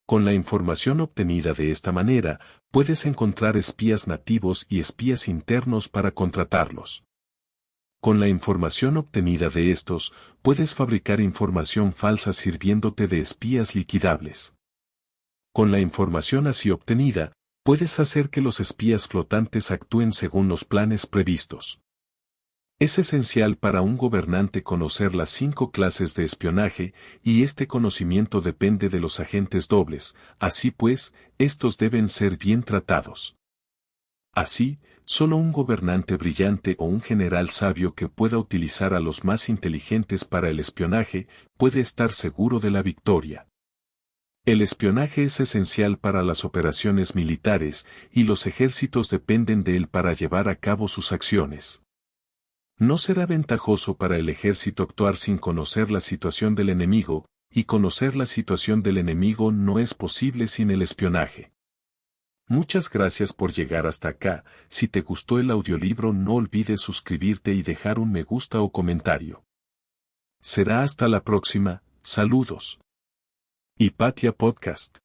Con la información obtenida de esta manera, puedes encontrar espías nativos y espías internos para contratarlos. Con la información obtenida de estos, puedes fabricar información falsa sirviéndote de espías liquidables. Con la información así obtenida, puedes hacer que los espías flotantes actúen según los planes previstos. Es esencial para un gobernante conocer las 5 clases de espionaje, y este conocimiento depende de los agentes dobles, así pues, estos deben ser bien tratados. Así, solo un gobernante brillante o un general sabio que pueda utilizar a los más inteligentes para el espionaje, puede estar seguro de la victoria. El espionaje es esencial para las operaciones militares, y los ejércitos dependen de él para llevar a cabo sus acciones. No será ventajoso para el ejército actuar sin conocer la situación del enemigo, y conocer la situación del enemigo no es posible sin el espionaje. Muchas gracias por llegar hasta acá. Si te gustó el audiolibro, no olvides suscribirte y dejar un me gusta o comentario. Será hasta la próxima. Saludos. Hipatia Podcast.